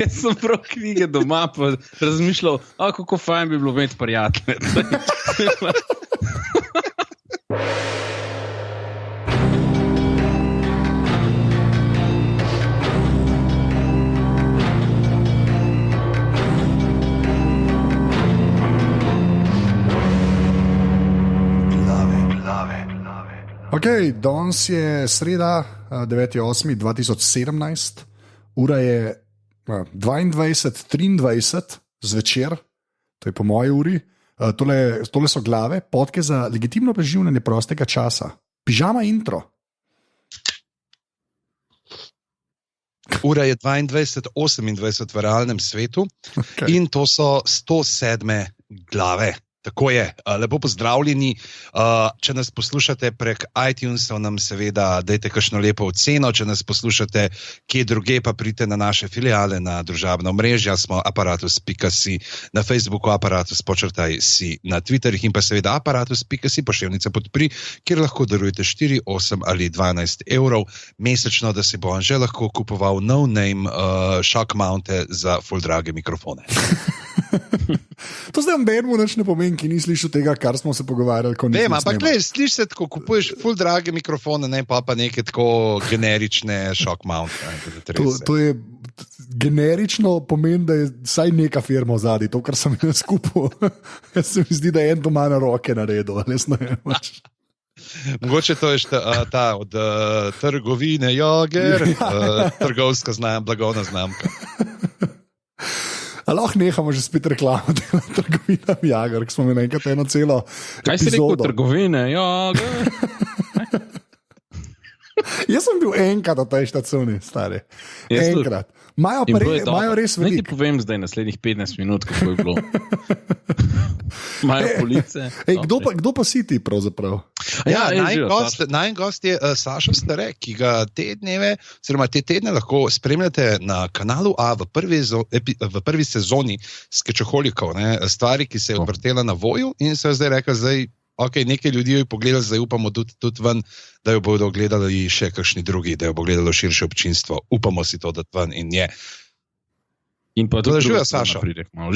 Jaz sem prav knjige doma pa razmišljal, kako fajn bi bilo imeti prijatelje. Ok, danes je sreda, 9.8.2017, ura je 22.23 zvečer, to je po moji uri. Tole so glave, podke za legitimno preživljanje prostega časa. Pižama intro. Ura je 22.28 v realnem svetu, okay. In to so 107 glave. Tako je, lepo pozdravljeni. Če nas poslušate prek iTunesov, nam seveda dajte kakšno lepo oceno. Če nas poslušate kje druge, pa pridite na naše filiale, na družabna omrežja. Smo aparatus.si na Facebooku, aparatus_si na Twitterih in pa seveda aparatus.si pošiljnica podpri, kjer lahko darujete 4, 8 ali 12 evrov mesečno, da si bo on že lahko kupoval no-name shock mounte za full drage mikrofone. To zdaj Benmu nič ne pomeni, ki ni slišal tega, kar smo se pogovarjali. Vem, ampak slišiš se, ko kupuješ full drage mikrofone, ne pa neke tako generične shock mount. To je generično pomeni, da je vsaj neka firma vzadi, to, kar sem jaz kupil. Jaz se mi zdi, da je en doma na roke naredil. Mogoče to je ta od trgovine Jager, trgovska blagovna znamka. Ali lahko nehamo že spet reklamo trgovina Jager, ki smo imeli enkrat eno celo epizodo. Kaj si rekel trgovine Jager? Jaz sem bil enkrat v tej štacuni, stari. Enkrat. Majo res veliko. Naj ti povem zdaj naslednjih 15 minut, kako je bilo. Majo police. Kdo pa si ti pravzaprav? Najen gost je Sašo Stare, ki ga te tedne lahko spremljate na kanalu A v prvi sezoni Skečoholikov, stvari, ki se je odvrtela na Voju in se je zdaj rekel, nekaj ljudi jo je pogledali, zdaj upamo tudi ven, da jo bodo gledali še kakšni drugi, da jo bo gledalo širše občinstvo. Upamo si to dati ven in je. In pa tudi živijo, Sašo.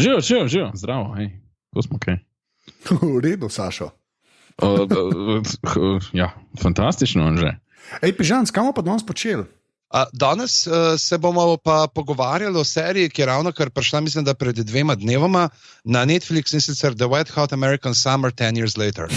Živijo, zdravo, hej, ko smo kaj. V redu, Sašo. Ja, fantastično on že. Ej, Pižanc, kam pa danes počeli? Danes se bomo pa pogovarjali o seriji, ki je ravno kar prišla, mislim, da pred 2 dnevoma na Netflix, in sicer The Wet Hot American Summer 10 Years Later.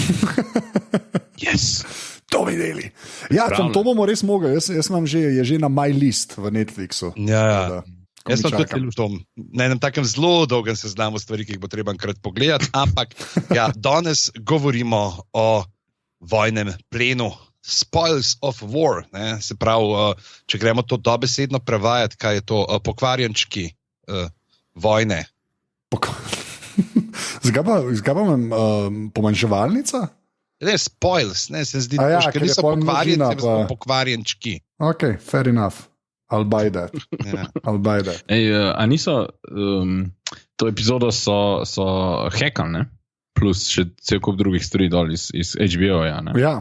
Yes. To bi deli. Ja, to bomo res mogli. Jaz imam je že na my list v Netflixu. Ja. Jaz sem tudi v tom, na enem takem zelo dolgem seznamu stvari, ki jih bo treba enkrat pogledati, ampak ja, danes govorimo o vojnem plenu. Spoils of war, se pravi, če gremo to dobesedno prevajati, kaj je to, pokvarjenčki vojne. Zgaj pa imam pomanjševalnica? Ne, spoils, se zdi, ker niso pokvarjenci, pa pokvarjenčki. Ok, fair enough. I'll buy that. Ej, a niso, to epizodo so hackali, ne? Plus še cel kup drugih stvari dol iz HBO-ja, ne? Ja.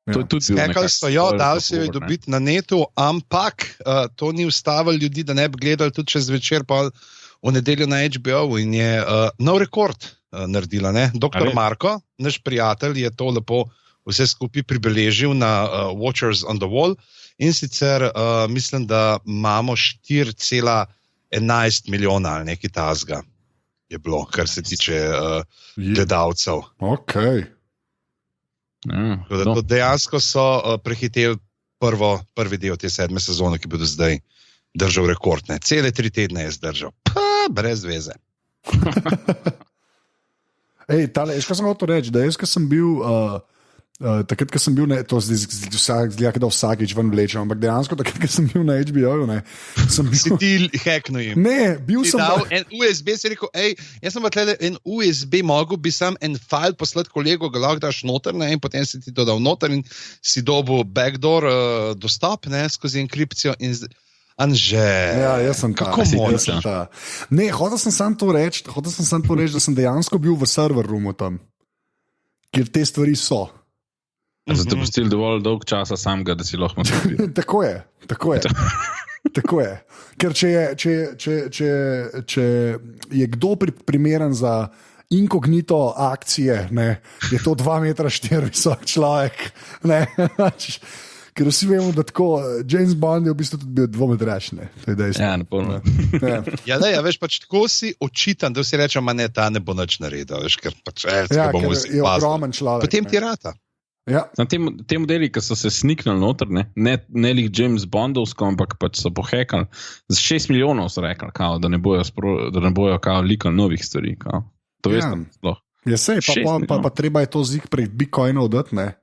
Skakali so jo, dali se jo dobiti na netu, ampak to ni ustavilo ljudi, da ne bi gledali tudi čez večer pa v nedeljo na HBO in je nov rekord naredila. Dr. Marko, naš prijatelj, je to lepo vse skupaj pribeležil na Watchers on the Wall in sicer mislim, da imamo 4,11 milijona ali nekaj tazga je bilo, kar se tiče gledalcev. Okay. To dejansko so prehiteli prvi del te 7. sezone, ki bo do zdaj držal rekord. Cele 3 tedne je zdržal. Brez veze. Ej, kaj sem hotel reči, da jaz, ko sem bil takrat, ko sem bil, to zdaj da vsakič ven vlečem, ampak dejansko takrat, ko sem bil na HBO-ju, sem bil... Si ti hacknil jim. Ne, bil sem... En USB si rekel, jaz sem pa tle en USB mogel, bi sam en file poslati kolegu, ga lahko daš noter, in potem si ti to dal noter in si dobil backdoor dostop, skozi enkripcijo in... Anže, ja, jaz sem kako moraš? Ne, hotel sem samo to reči, da sem dejansko bil v server roomu tam, kjer te stvari so. Zato pustili dovolj dolg časa samega, da si lahko naredil. Tako je. Tako je. Ker če je kdo primeren za inkognito akcije, ne, je to 2,4 metra visok človek. Ne, ker vsi vemo, da tako James Bond je v bistvu tudi bil dvometrašni. Ja, napolno. Ja, veš, pač tako si očitan, da vsi rečemo, ne, ta ne bo nič naredil, veš, ker pač bomo vsi je ogromen človek. Potem ti rata. Ja. Na tem modeli, ki so se sniknili noter, ne lih James Bondovsko, ampak pač so pohekali. Za 6 milijonov so rekli, kao, da ne bojo kao likali novih stvari. Kao. To veste, sploh. Ja, sej, pa treba je to zik prek Bitcoinov dati, ne?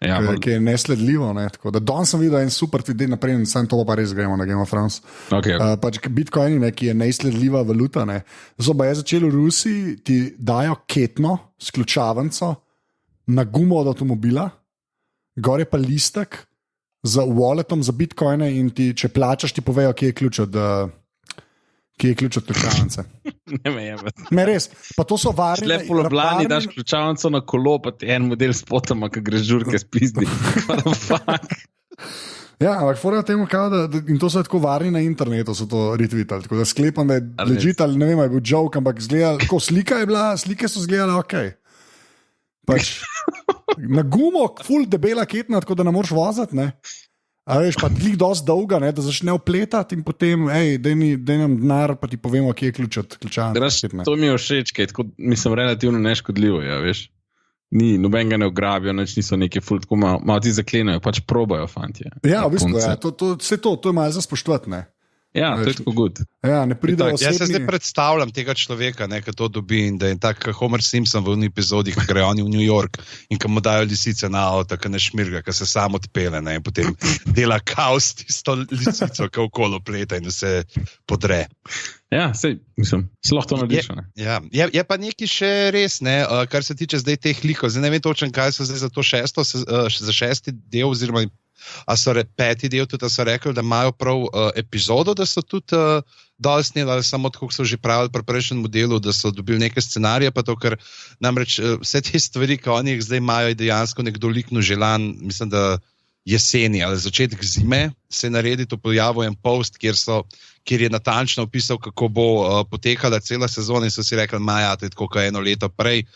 Ja, ki je nesledljivo. Ne? Tako, da danes sem videl en super video naprej in sam to pa res gremo na Game of Thrones. Okay. Pač Bitcoin, ki je nesledljiva valuta. Ne? Zoba je začel v Rusiji, ti dajo ketno s ključavnico na gumo od avtomobila, gor je pa listek z walletom za bitcoine in ti, če plačaš, ti povejo, kje je ključ od ključavnice. Ne, res. Pa to so varne. Lepo v Ljubljani daš ključavnico na kolo, pa ti en model s potoma, ki greš žurke spizdi. Ja, ampak fora temu kao, in to so tako varni na internetu, so to retvitali. Tako da sklepam, da je legit ali ne vem, je bil joke, ampak slike so izgledale okej. Pač, na gumo, ful debela ketna, tako da ne moreš voziti, ne. A veš, pa ti dosti dolga, ne, da začne opletati in potem, daj nam denar, pa ti povemo, kje je ključ od ključavnice. To mi je všeč, kaj tako, mislim, relativno neškodljivo, ja, veš. Ni, noben ga ne ugrabijo, niso neki ful, tako malo ti zaklenajo, pač probajo, fantje. Ja, v bistvu, ja, to je malo za spoštovati, ne. Ja, to je tako good. Ja, ne pridejo osebni. Jaz se zdaj predstavljam tega človeka, ki to dobi in da je tak Homer Simpson v uni epizodi, ki gre oni v New York in ki mu dajo lisice na avto, ki ne šmirga, ki se sam odpele, ne, in potem dela kaos tisto lisico, ki okolo pleta in vse podre. Ja, sej, mislim, se lahko to narediš. Ja, je pa nekaj še res, ne, kar se tiče zdaj teh likov. Zdaj ne vem točno, kaj so zdaj za to za 6. del oziroma a so 5. del tudi, da so rekli, da imajo prav epizodo, da so tudi dol sneli, samo tako so že pravili pri prejšnjem modelu, da so dobili neke scenarije, pa to, ker namreč vse te stvari, ki oni jih zdaj imajo, je dejansko nekdo likno želan, mislim, da jeseni ali začetek zime se naredi, to pojavil en post, kjer je natančno opisal, kako bo potekala cela sezona in so si rekli, maja, to je tako, kot 1 leto prej,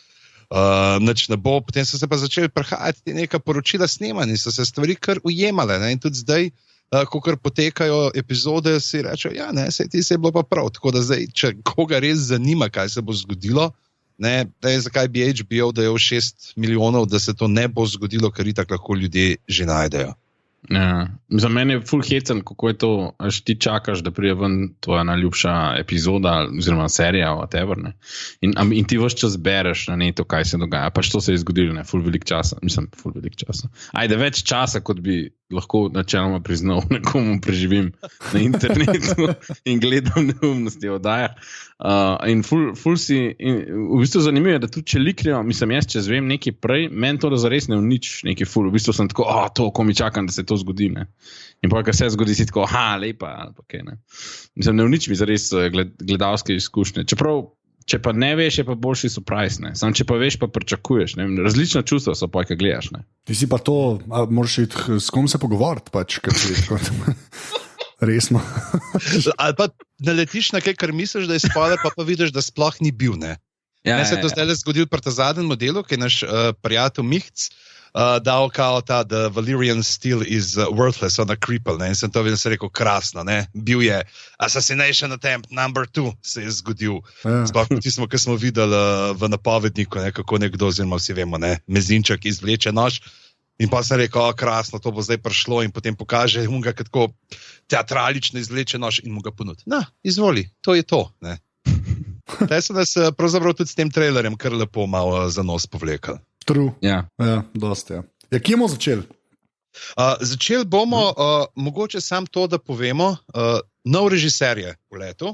nič ne bo, potem so se pa začeli prihajati neka poročila snemanja in so se stvari kar ujemale, ne? In tudi zdaj, ko kar potekajo epizode, si rečejo, ja, ne, sej ti se je bilo pa prav, tako da zdaj, če koga res zanima, kaj se bo zgodilo, ne, zakaj bi HBO dajal 6 milijonov, da se to ne bo zgodilo, ker itak lahko ljudje že najdejo. Ja. Za mene je ful hecen, kako je to, až ti čakaš, da prije ven tvoja najljubša epizoda oziroma serija, whatever, ne. In ti vse čas bereš na netu, kaj se dogaja. Pač to se je zgodilo, ne, ful velik časa. Ajde, več časa, kot bi lahko načeloma priznal, nekomu preživim na internetu in gledam neumnosti oddaja. In ful si, in v bistvu zanimivo je, da tudi če liknejo, mislim, jaz če zvem nekaj prej, meni to da zares ne vnič nekaj ful. V bistvu sem tako, to, ko mi čakam, da se to zgodi, ne. In pa, kar se zgodi, si tako, lepa, ali pa kaj, ne. Mislim, ne vnič mi zares gledalske izkušnje. Čeprav, če pa ne veš, je pa boljši surprise, ne. Sam, če pa veš, pa pričakuješ, ne. Različna čustva so pa, kaj gledaš, ne. Ti si pa to, moraš iti s kom se pogovoriti, pač, ker si tako resno. Ali pa naletiš na kaj, kar misliš, da je spoiler, pa vidiš, da sploh ni bil, ne. Ne se je to zdaj zgodil pri ta zadnjem modelu, ki je naš prijatelj Mihc dal kao ta The Valyrian Steel is worthless on a cripple, ne, in sem to videl, sem rekel, krasno, ne, bil je Assassination Attempt number 2 se je zgodil, sploh tismo, ki smo videli v napovedniku, ne, kako nekdo, oziroma vsi vemo, ne, mezinček izvleče nož, in pa sem rekel, krasno, to bo zdaj prišlo, in potem pokaže unga, kako teatralično izvleče nož in mu ga ponudi. Na, izvoli, to je to, ne. Zdaj so nas pravzaprav tudi s tem trailerjem kar lepo malo za nos povlekali. True. Ja, dosti, ja. Ja, kje bomo začeli? Začeli bomo, mogoče sam to, da povemo, nov režiser je v letu,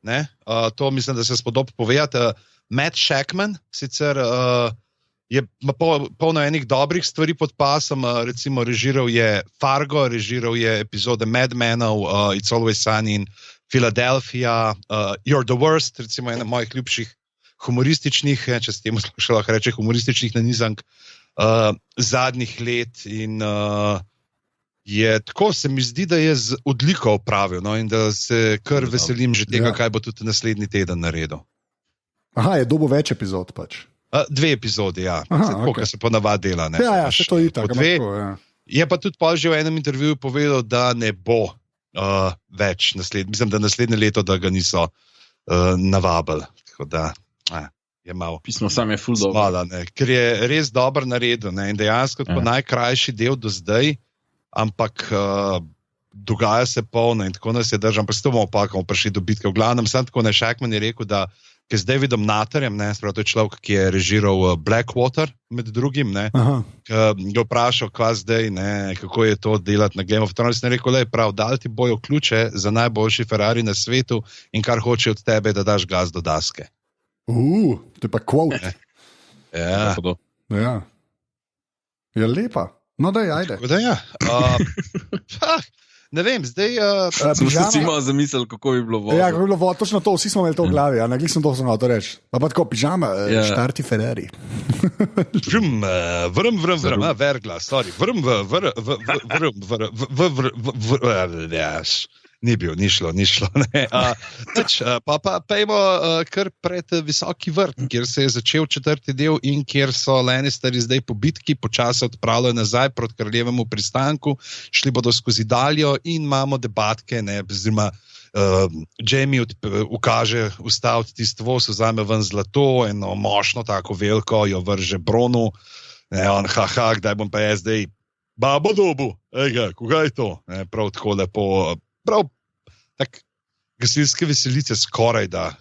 ne? To mislim, da se spodob povedati. Matt Shakman, sicer je polno enih dobrih stvari pod pasom, recimo režiral je Fargo, režiral je epizode Mad Menov, It's Always Sunny in Philadelphia, You're the Worst, recimo ena mojih ljubših humorističnih, če se temu še lahko reče, humorističnih nanizank zadnjih let in tako, se mi zdi, da je z odliko opravil, no, in da se kar veselim že tega, kaj bo tudi naslednji teden naredil. Aha, je dobo več epizod pač. 2 epizode, ja. Tako, kar se ponavadi dela. Ne? Ja, se to itak. Je pa tudi pa že v enem intervjuju povedal, da ne bo več mislim, da naslednje leto, da ga niso navabili. Tako da je malo. Pismo sam je ful dobro. Ker je res dobro naredil, ne? In dejansko pa najkrajši del do zdaj, ampak dogaja se polno in tako nas je držal, ampak s to bomo prišli do bitke. V glavnem, sam tako Shackman je rekel, da z Davidom Natterjem, sprav, to je človek, ki je režiral Blackwater, med drugim, ga vprašal, kva zdaj, kako je to delati na Game of Thrones, in rekel, prav, dal ti bojo ključe za najboljši Ferrari na svetu in kar hoče od tebe, da daš gas do daske. To je pa quote. Ja. Je lepa. No, daj, ajde. Ne vem, zdaj... Smo si malo zamislili, kako bi bilo vodo. Ja, kako bi bilo vodo, točno to, vsi smo imeli to v glavi, nekaj sem to znal to reči. Pa tako, pižama, štarti Ferrari. Vrm, vergla, sorry. Ni šlo. Pa pejmo kar pred visoki vrt, kjer se je začel 4. del in kjer so Lannisteri zdaj po bitki počasi odpravljajo nazaj proti kraljevemu pristanku, šli bodo skozi Daljo in imamo debatke, oziroma Jaime ukaže ustaviti tisto voz, vzame ven zlato, eno močno tako veliko, jo vrže Bronu, on kdaj bom pa jaz zdaj babo dobu, koga je to? Prav tako lepo, prav tak gasilske veselice skoraj da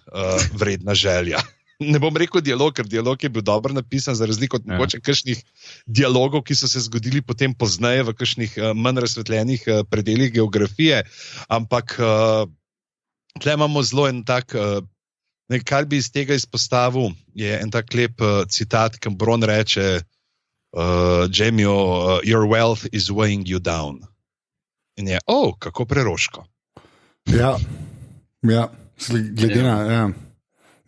vredna želja. Ne bom rekel dialog, ker dialog je bil dobro napisan, za razliko od mogoče kakšnih dialogov, ki so se zgodili potem pozneje v kakšnih manj razsvetljenih predelih geografije, ampak tle imamo zelo en tak, kar bi iz tega izpostavil, je en tak lep citat, ki Bron reče Jaimeu, your wealth is weighing you down. In je, kako preroško. Ja, glede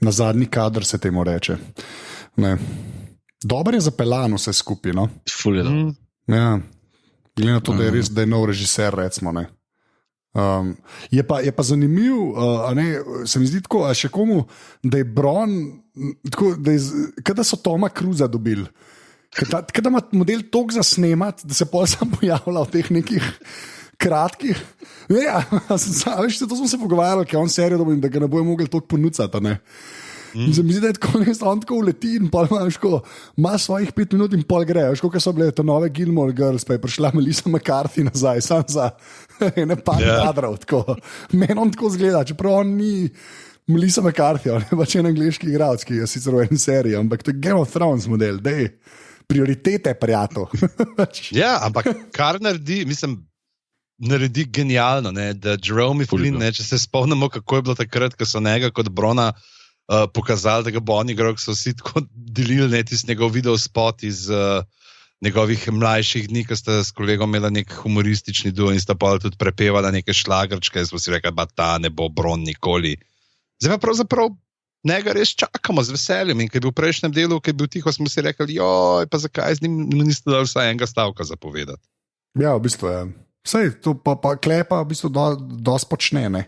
na zadnji kadr se temu reče. Dobar je zapeljan vse skupaj, no? Ful je dobro. Ja, glede na to, da je res, da je nov režiser, recimo, ne. Je pa zanimiv, se mi zdi tako, še komu, da je Bron, tako, kada so Toma Cruisa dobili, kada ima model toliko za snemat, da se pol sam pojavlja v teh nekih kratkih. Ja, to smo se pogovarjali, ker je on serijo dobil in da ga ne bojo mogli toliko ponucati. In se mi zdi, da je tako nekaj, on tako uleti in pol ima svojih 5 minut in pol gre. Veš, koliko so bile te nove Gilmore Girls, pa je prišla Melissa McCarthy nazaj, sam za ene par kadrov. Meni on tako zgleda, čeprav on ni Melissa McCarthy, on je pač en angliški igralec, ki je sicer v eni seriji, ampak to je Game of Thrones model, dej, prioritete, prijatelj. Ja, ampak kar naredi naredi genialno, da Jerome Flynn, če se spomnimo, kako je bilo takrat, ko so njega kot Brona pokazali, da ga bo on igral, so vsi tako delili tisti njegov videospot iz njegovih mlajših dni, ko sta s kolegom imela nek humoristični duo in sta pa tudi prepevala neke šlagrčke, smo si rekli, ta ne bo Bron nikoli. Zdaj pa pravzaprav njega res čakamo z veseljem in ko je bil v prejšnjem delu, ko je bil tiho, smo si rekli, pa zakaj z njim niste dali vsaj enega stavka zapovedati. Ja, v bistvu je. Sej, to pa klepa v bistvu dosti počne, ne.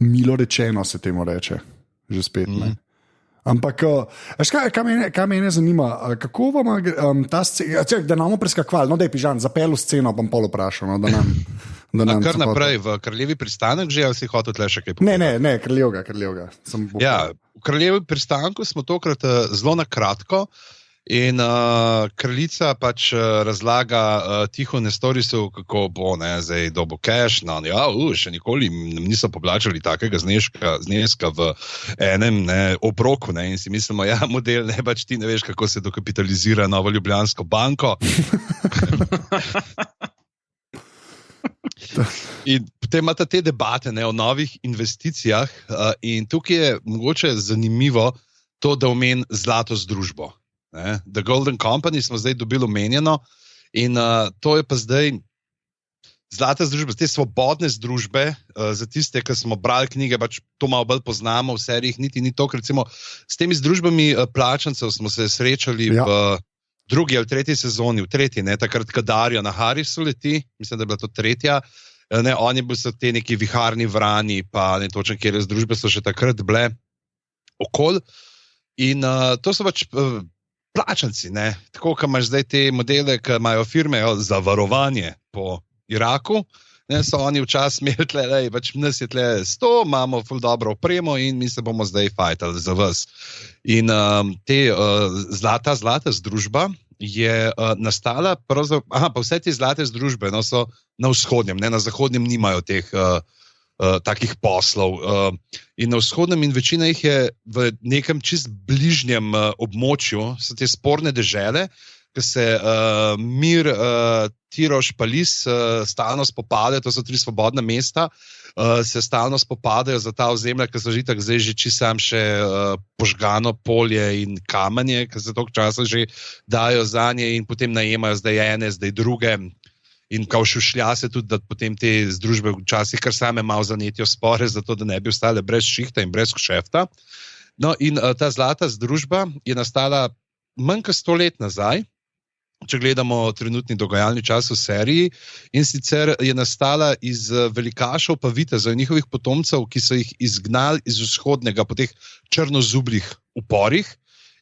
Milo rečeno se temu reče, že spet, ne. Ampak, kaj mene zanima, kako vam ta scena, da nam preskakval, no da je pižan, zapelu sceno, bom pol vprašal, no, da nam kar naprej, v Kraljevi pristanek že, ali si hotel tle še kaj povedati? Ne, Kraljevga. Ja, v Kraljevi pristanku smo tokrat zelo na kratko, in kraljica pač razlaga tiho Nestorisu, kako bo, zdaj dobo cash, še nikoli niso poplačali takega zneska v enem obroku, in si mislimo, model, pač ti ne veš, kako se dokapitalizira Novo Ljubljansko banko. In potem imate te debate o novih investicijah in tukaj je mogoče zanimivo to, da omen zlato združbo. The Golden Company smo zdaj dobili omenjeno in to je pa zdaj zlata združba, te svobodne združbe, za tiste, ki smo brali knjige, pač to malo bolj poznamo v serijih, niti ni to, ker recimo s temi združbami plačancev smo se srečali v drugi ali tretji sezoni, v tretji, ne, takrat, ko Dario na Harrisu leti, mislim, da je bila to tretja, ne, oni so te neki viharni vrani, pa ne točno, kjer z družbe so še takrat bile okol. In to so pač plačanci, ne, tako, ko imaš zdaj te modele, ki imajo firme za varovanje po Iraku, ne, so oni včasih imeli tle, pač nas je tle 100, imamo ful dobro opremo in mi se bomo zdaj fajtali za vas. In zlata združba je nastala, pa vse te zlate združbe so na vzhodnem, ne, na zahodnem nimajo teh takih poslov. In na vzhodnem in večina jih je v nekem čist bližnjem območju, so te sporne dežele, ki se Mir, Tiroš, Palis stalno spopadajo, to so 3 svobodna mesta, se stalno spopadajo za ta ozemlja, ki so žitak zdaj že čisto še požgano polje in kamenje, ki se toliko časa že dajo zanje in potem najemajo zdaj ene, zdaj druge. In kao šušlja se tudi, da potem te združbe včasih kar same malo zanetijo spore, zato da ne bi ostale brez šihta in brez kšefta. No in ta zlata združba je nastala manj kot 100 let nazaj, če gledamo trenutni dogajalni čas v seriji, in sicer je nastala iz velikašov pa vitezov in njihovih potomcev, ki so jih izgnali iz vzhodnega po teh črnozublih uporih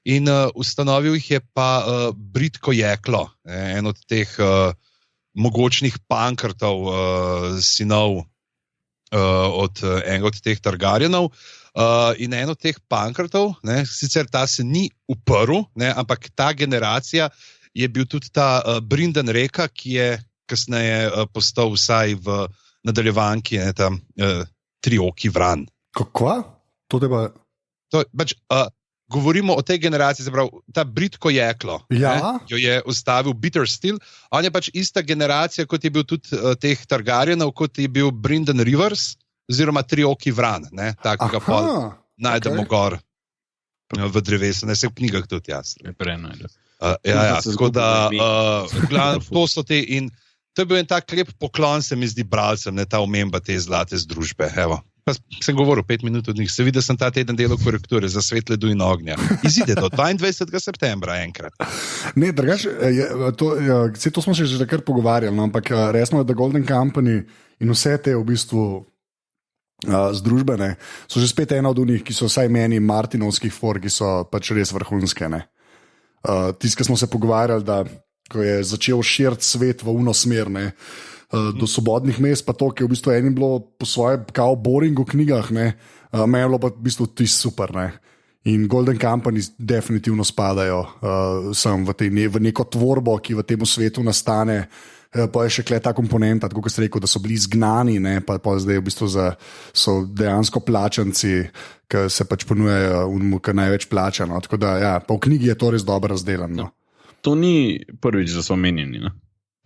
in ustanovil jih je pa britko jeklo, en od teh mogočnih pankrtov, sinov od enega od teh Targaryenov. In en od teh pankrtov, ne, sicer ta se ni uprl, ne, ampak ta generacija je bil tudi ta Brynden Reka, ki je kasneje postal vsaj v nadaljevanki ta trioki vran. Kako? To teba... Govorimo o tej generaciji, zapravo, ta britko jeklo, ja. Jo je ustavil Bitter Steel. On je pač ista generacija, kot je bil tudi teh Targaryenov, kot je bil Brynden Rivers, oziroma trioki vran, ne, takega pa najdemo gor v drevesu, ne, se v knjigah tudi jasno. Tako da, to so te in to je bil en tak lep poklon, se mi zdi bralcem, ne, ta omemba te zlate združbe, evo. Pa sem govoril 5 minut od njih, se vidi, da sem ta teden delal korekture za Svet ledu in ognja. Izide do 22. septembra enkrat. Ne, drugače, to smo se že takrat pogovarjali, no, ampak resno je, da Golden Company in vse te v bistvu združbene so že spet ena od njih, ki so vsaj meni martinovskih for, ki so pač res vrhunske, ne. Tisti, ki smo se pogovarjali, da ko je začel širiti svet v uno smer, ne, do svobodnih mest, pa to, ki je v bistvu enim bilo po svoje kao boring v knjigah, ne, meni je bilo pa v bistvu tisto super, ne. In Golden Company definitivno spadajo sem v neko tvorbo, ki v tem svetu nastane. Pa je še kle ta komponenta, tako kot ste rekel, da so bili izgnani, ne, pa zdaj v bistvu so dejansko plačanci, ki se pač ponujajo, ki največ plačano. Tako da, ja, pa v knjigi je to res dobro razdeljeno. To ni prvič, da so omenjeni, ne?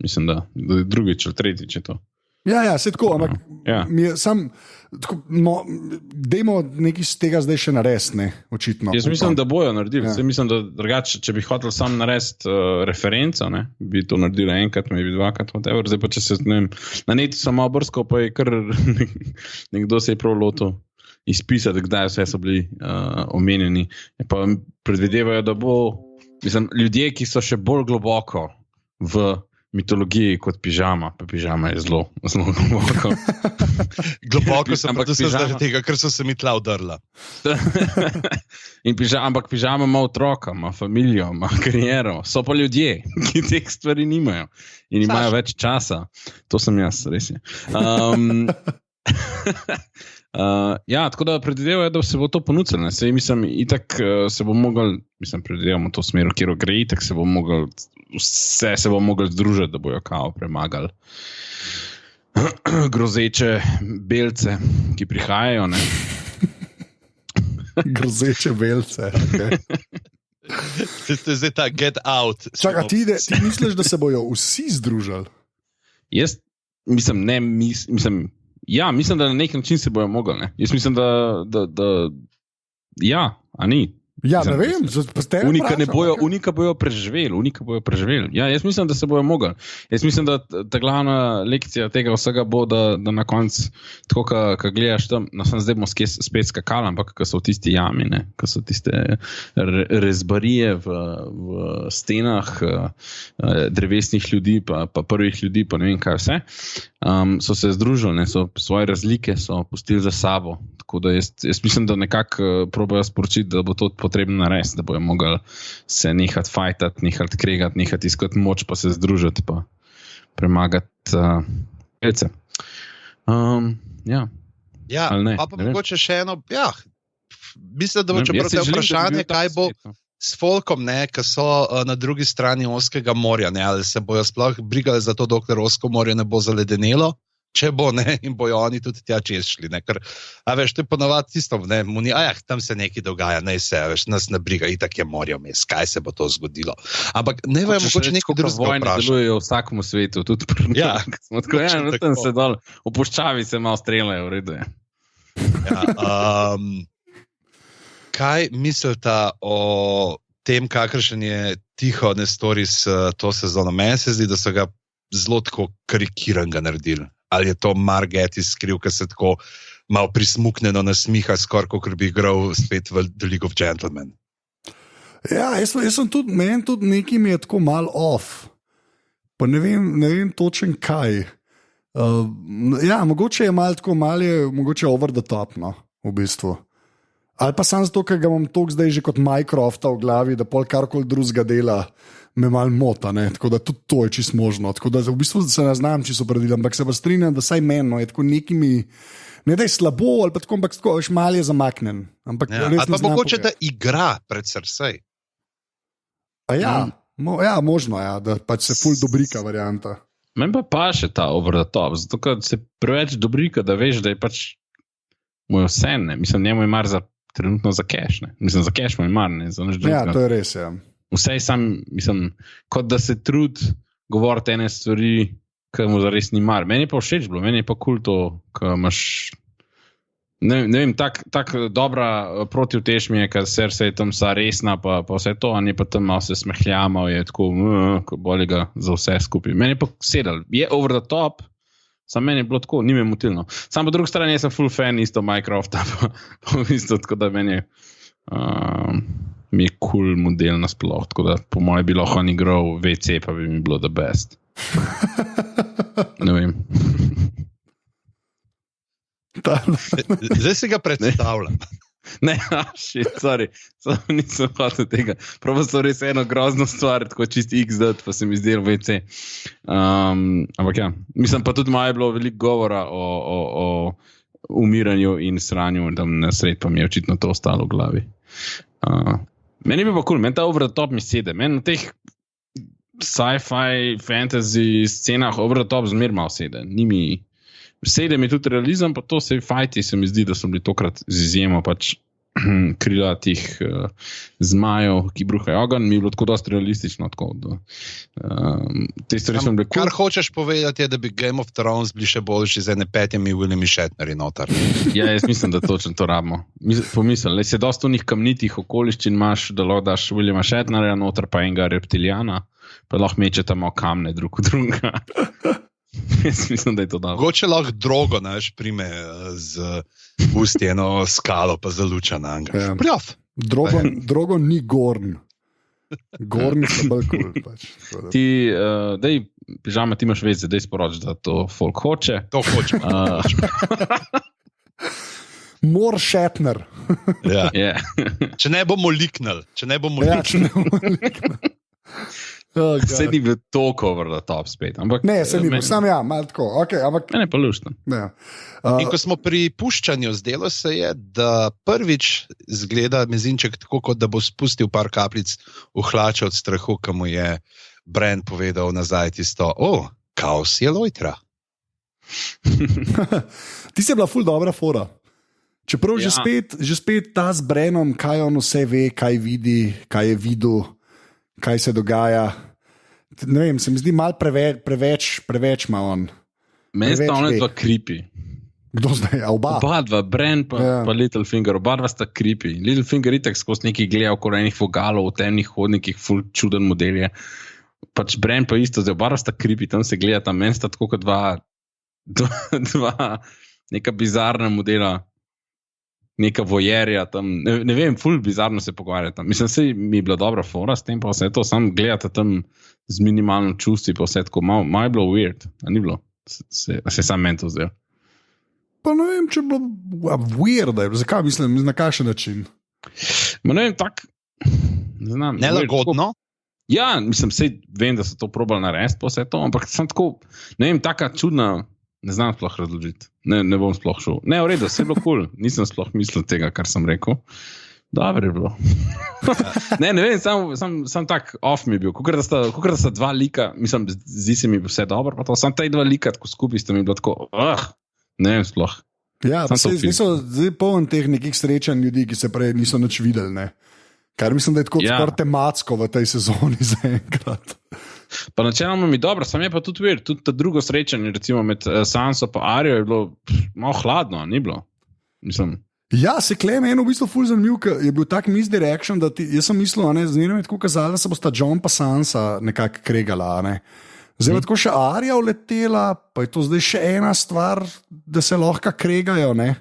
Mislim, da drugič ali tretjič je to. Ja, se tako, ampak mi je sam, no, dajmo nekaj z tega zdaj še narediti, ne, očitno. Jaz mislim, da bojo naredili. Ja. Mislim, da drugače, če bi hotel sam narediti referenco, ne, bi to naredili enkrat, maybe dvakrat, whatever. Zdaj pa, če se, ne vem, na netu sem malo brsko, pa je kar nekdo se je prav lotil izpisati, kdaj vse so bili omenjeni. Pa predvidevajo, da bo, mislim, ljudje, ki so še bolj globoko v mitologiji kot pižama, pa pižama je zelo globoko. Globoko sem pa tudi zaradi tega, ker so se mi tla udrla. Ampak pižama ima otroka, ima familijo, ima kariero. So pa ljudje, ki teh stvari nimajo in imajo več časa. To sem jaz, res je. Tako da predvidevajo, da se bo to ponudilo. Mislim, itak se bo mogel, predvidevamo to smer, kjer gre, itak se bo mogel, vse se bo mogel združiti, da bojo kao premagali grozeče belce, ki prihajajo, ne? Grozeče belce, okay. To je zdaj ta get out. Čakaj, ti misliš, da se bojo vsi združili? Jaz mislim, mislim, da na nek način se bojo mogli, ne? Jaz mislim, da ja, a ni. Ja, ne vem, Unika bojo preživeli. Ja, jaz mislim, da se bojo mogli. Jaz mislim, da ta glavna lekcija tega vsega bo, da na koncu, tako ko gledaš tam, zdaj bomo spet skakali, ampak ko so v tisti jami, ne, ko so tiste rezbarije v stenah drevesnih ljudi, pa prvih ljudi, pa ne vem kaj vse, so se združili, ne, so svoje razlike so pustili za sabo. Tako da jaz mislim, da nekako probajo sporočiti, da bo to potrebno narediti, da bojo mogli se nehati fajtati, nehati kregati, nehati iskati moč, pa se združiti, pa premagati pelce. Ja, pa mogoče še eno, mislim, da bo čeprav te vprašanje, kaj bo s folkom, ki so na drugi strani Oskega morja, ne, ali se bojo sploh brigali za to, dokler Osko morje ne bo zaledenelo, če bo, ne, in bojo oni tudi tja čez šli, ne, ker, veš, to je ponovadi tisto, ne, tam se nekaj dogaja, ne se, veš, nas ne briga, itak je morje vmes, kaj se bo to zgodilo. Ampak ne vem, mogoče nekaj drugega vprašanje. Vojne delujejo v vsakem svetu, tudi pri nas. Smo tako, tam se dol, v puščavi se malo streljajo, v redu je. Kaj mislite o tem, kakršen je Tiho Nestoris to sezono? Meni se zdi, da so ga zelo tako karikiranega naredili. Ali je to Mark Gatiss skriv, ki se tako malo prismukneno nasmiha, skoraj kot bi igral spet v The League of Gentlemen. Ja, jaz sem tudi, meni tudi nekaj mi je tako mal off. Pa ne vem točen kaj. Mogoče je mal tako, mogoče over the top, no, v bistvu. Ali pa samo zato, ker ga imam toliko zdaj že kot Minecrafta v glavi, da pol karkoli drugega dela me mal mota, ne, tako da tudi to je čisto možno. Tako da v bistvu se ne znam čisto opredeliti, ampak se pa strinjam, da saj meni je tako nekimi, ne da je slabo, ali pa tako, ampak tako, veš, mal je zamaknen. Ampak ali pa mogoče, da igra pred srsej. Možno, da pač se ful dobrika varianta. Meni pa še ta over the top, zato ker se preveč dobrika, da veš, da je pač moj vse, ne, mislim, njemu je mar trenutno za cash, ne, mislim, za cash mu je mar, ne, za nič drugega. Ja, to je res, ja. Vse sam, mislim, kot da se trud govoriti ene stvari, ki mu zares ni mar. Meni je pa všeč bilo, meni je pa cool to, ko imaš, ne vem, tak dobra protivtež mi je, ker Cersei je tam vsa resna, pa vse to, a ne pa tam malo se smehljamal, je tako, boli ga za vse skupaj. Meni je pa sedel, je over the top, sam meni je bilo tako, ni me motilno. Sam po drugi strani sem full fan isto Minecrafta, pa isto, tako da meni je mi je cool model nasploh, tako da po mojem bi lahko on igral WC, pa bi mi bilo the best. Ne vem. Zdaj si ga predstavljam. Ne, sorry, nisem hotel tega. Prav so res eno grozno stvar, tako čist XD, pa se mi zdel WC. Ampak ja, mislim pa tudi malo je bilo veliko govora o umiranju in sranju, tam na sred pa mi je očitno to ostalo v glavi. Meni bi pa cool, meni ta over the top mi sede, meni na teh sci-fi, fantasy scenah over the top zmer malo sede, sede mi tudi realizem, pa to se fajti se mi zdi, da so bili tokrat z izjemo pač krila tih zmajev, ki bruhajo ogenj, mi je bilo tako dosti realistično, tako da te stvari so bile cool. Kar hočeš povedati je, da bi Game of Thrones bili še boljši z ene 5 Williami Shatnerji notar. Ja, jaz mislim, da točno to rabimo. Pomislim, le se dosti unih kamnitih okoliščin imaš, da lahko daš Williama Shatnerja notar, pa enega reptilijana, pa lahko mečeta malo kamne drug v drugega. Jaz mislim, da je to dobro. Mogoče lahko drogo, naš prime z usti eno skalo, pa zaluča na anga. Prijav. Drogo ni Gorn. Gorn je bolj cool. Pač. Ti, dej, pižama, ti imaš veze, dej sporoč, da to folk hoče. To hoče. More Shatner. Ja. Yeah. Če ne bomo liknali. Se ni bil toliko over the top spet. Ampak, ne, se ni bil, sam ja, malo tako. Okay, ampak, mene pa luštno. Ja. In ko smo pri puščanju, zdelo se je, da prvič zgleda mezinček tako, kot da bo spustil par kapljic v hlače od strahu, ko mu je Bran povedal nazaj tisto, kaos je lojtra. Ti si bila ful dobra fora. Čeprav že spet ta z Branom, kaj on vse ve, kaj vidi, kaj je videl, kaj se dogaja. Ne vem, se mi zdi malo preveč ima on. Meni sta ona dva creepy. Kdo zdaj? Oba dva, Bran pa Littlefinger, oba dva sta creepy. Littlefinger itak skozi nekaj gleda okoli enih vogalov, v temnih hodnikih, ful čuden model je. Pač Bran pa isto, zdaj oba sta creepy, tam se gleda, tam meni sta tako kot dva neka bizarna modela, neka vojerja tam, ne vem, ful bizarno se pogovarjata. Mislim, se mi je bila dobra fora s tem, pa vse to, sam gledate tam z minimalno čustvi, pa vse tako, malo je bilo weird, a ni bilo, se sam meni to zdaj. Pa ne vem, če je bilo weird, zakaj mislim, na kakšen način? Ma ne vem, tak, ne znam. Nelagodno? Ja, mislim, sej vem, da so to probali narediti, pa vse to, ampak sem tako, ne vem, taka čudna, ne znam sploh razložiti. Ne bom sploh šel. Ne, v redu, vse je bilo cool. Nisem sploh mislil tega, kar sem rekel. Dobro je bilo. ne vem, sam tak off mi je bil. Kakor da sta dva lika, mislim, zdi se mi vse dobro, pa to sam taj dva lika tako skupaj sta mi bilo tako, ne vem sploh. Ja, niso zdaj poln teh nekih srečanj ljudi, ki se prej niso nič videli, ne. Kar mislim, da je tako skoraj tematsko v tej sezoni zaenkrat. Pa načeloma mi dobro, sam je pa tudi weird, tudi ta drugo srečanje, recimo med Sanso pa Arjo je bilo malo hladno, ni bilo? Mislim. Ja, se kleme eno v bistvu ful zanimiv, ker je bil tak misdirection, da jaz sem mislil, zmerno je tako kazalo, da se bosta Jon pa Sansa nekako kregala, ne. Zdaj je tako še Arja uletela, pa je to zdaj še ena stvar, da se lahko kregajo, ne.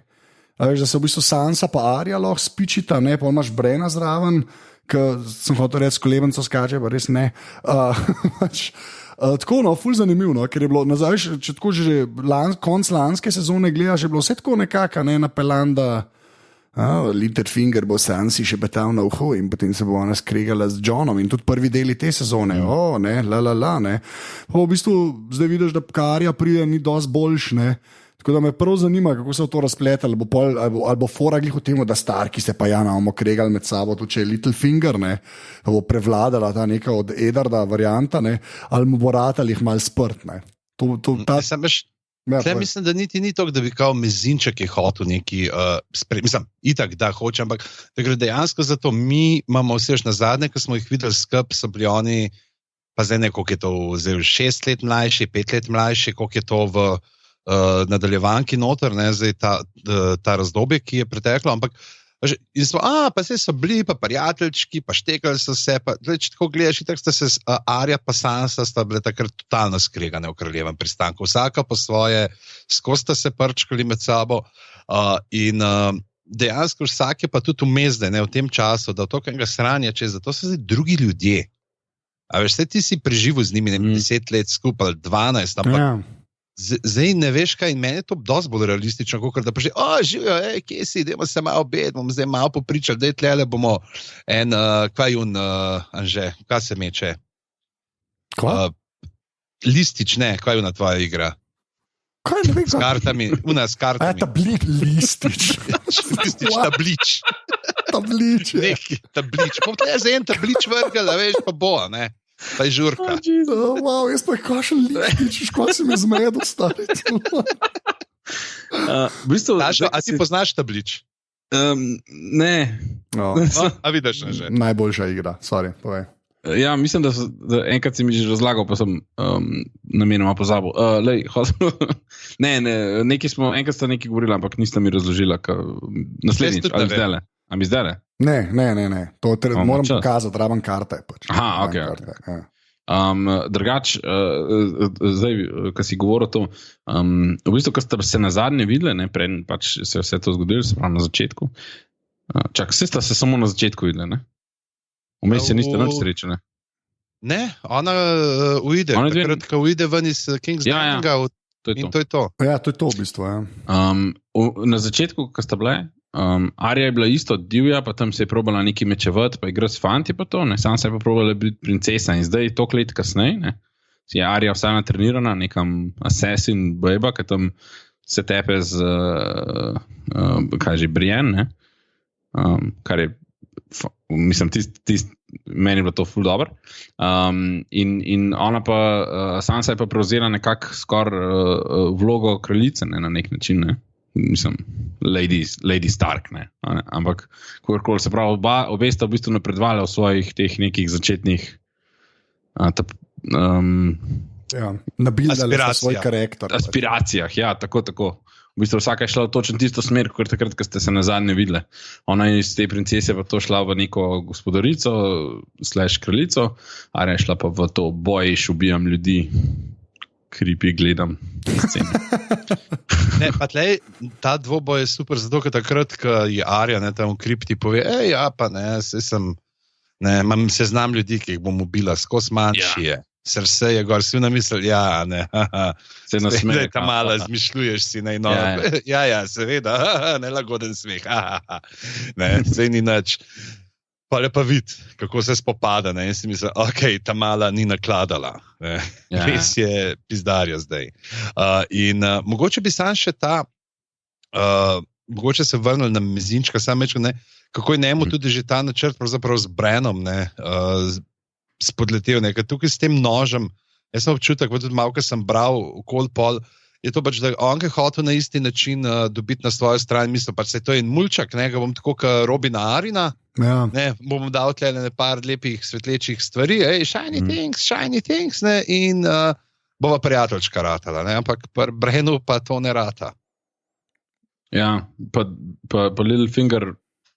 A veš, da se v bistvu Sansa pa Arja lahko spičita, ne, pa imaš Brena zraven, ker sem hotel reči, kolebenco skače, pa res ne. Tako, ful zanimivo, ker je bilo, nazaj, če tako že konc lanske sezone gledaš, je bilo vse tako nekako, napeljan, da Littlefinger bo Sansi še betal na uho in potem se bo ona skregala z Jonom in tudi prvi deli te sezone, ne. Pa v bistvu zdaj vidiš, da Arja pride ni dosti boljš, ne. Tako da me prav zanima, kako se to razpleta, ali bo fora glih v tem, da Starki se pa bomo kregali med sabo, tudi če je Littlefinger, ne, bo prevladala ta neka od Edarda varianta, ne, ali mu bo ratal jih malo sprt, ne. Mislim, da niti ni to, da bi kao mezinček je hotel neki, mislim, itak da hoče, ampak da gre dejansko za to, mi imamo vse na zadnje, ko smo jih videli skup, so bili oni, pa zdaj ne, koliko je to zdaj 6 let mlajši, 5 let mlajši, koliko je to v nadaljevanki noter, ne, zdaj ta razdobje, ki je preteklo, ampak in smo, pa zdaj so bili pa prijateljčki, pa štekali so se, pa če tako gledaš, in tako sta se Arja pa Sansa sta bile takrat totalno skregane v kraljevem pristanku, vsaka po svoje, skozi sta se prčkali med sabo in dejansko vsak je pa tudi vmezde, ne, v tem času, da v tokenega sranja, če zato so zdaj drugi ljudje, a veš, ti si preživel z njimi 10 let skupaj, 12, ampak zdaj ne veš kaj in meni je to dosti bolj realistično, kot da pa že, živijo, kje si, idemo se malo obed, bomo zdaj malo popričali, daj tlele bomo Anže, kaj se meče? Listič, ne, kaj je na tvoja igra? Kaj ne vem? S kartami, s kartami. Listič. Listič, tablič. Tablič, je. Tablič, bom tle za en tablič vrgala, veš, pa bo, ne? Pa je žurka. Wow, jaz pa je kašen listič, ko si me zmedel staviti. A ti poznaš tablič? Ne. A vidiš, že? Najboljša igra, sorry, povej. Ja, mislim, da enkrat si mi že razlagal, pa sem namenoma pozabil. Enkrat sta nekaj govorila, ampak nista mi razložila, naslednjič, ali zdajle. A mi zdajle? Ne. To moram pokazati, rabam karte. Aha, ok. Drugač, zdaj, ko si govoril to, v bistvu, ko ste se na zadnje videli, ne, prej pač se je vse to zgodilo, se pravi na začetku. Vse sta se samo na začetku videli, ne? Vmes se niste nič srečali. Ne, ona ujde, takrat, ko ujde ven iz King's Landinga, in to je to. Ja, to je to v bistvu, ja. Na začetku, ko sta bile, Arja je bila isto divja, pa tam se je probala neki mečevati, pa igra s fanti pa to, ne, sam se je pa probala biti princesa in zdaj toliko let kasneje, ne, je Arja vsaj natrenirana, nekam assassin beba, ki tam se tepe z, Brienne, ne, kar je, mislim, meni je bilo to ful dobro. In ona pa, Sansa je pa prevzela nekako skoraj vlogo kraljice, ne, na nek način, ne. Mislim, Lady Stark, ne. Ampak, kakorkoli se pravi, obe sta v bistvu napredovali v svojih teh nekih začetnih nabildali svoj karakter. Aspiracijah, ja, tako. v bistvu vsaka je šla v točno tisto smer, kot takrat, ko ste se nazadnje videli. Ona je iz te princese pa to šla v neko gospodarico / kraljico, Arja je šla pa v to bojiš, ubijam ljudi, creepy gledam scene. Ne, pa tlej, ta dvoboj je super, zato ker takrat, ko je Arja tam v kripti pove, pa ne, imam seznam ljudi, ki jih bom ubila, skozi manjši je. Srce je gor, si namislil, ne, Se nasmeje. Ta mala zmišljuješ si, ne, no, seveda, nelagoden smeh, ne, sej ni nič. Pa le pa vid, kako se spopada, ne, in si misli, ta mala ni nakladala, ne, res je pizdarja zdaj. Mogoče bi sam še mogoče se vrnil na Mezinčka, sam večko, ne, kako je njemu tudi že ta načrt pravzaprav z Brenom, ne, spodletel, ne, ker tukaj s tem nožem, jaz sem občutek, tudi malo, ker sem bral okoli pol, je to pač, da on je hotel na isti način dobiti na svojo stran, mislim, pač se to je en mulčak, ne, ga bom tako kot Robina Arina, ne, bom dal tle par lepih svetlečih stvari, shiny things, ne, in bova prijateljčka ratala, ne, ampak pri Brenu pa to ne rata. Ja, pa Littlefinger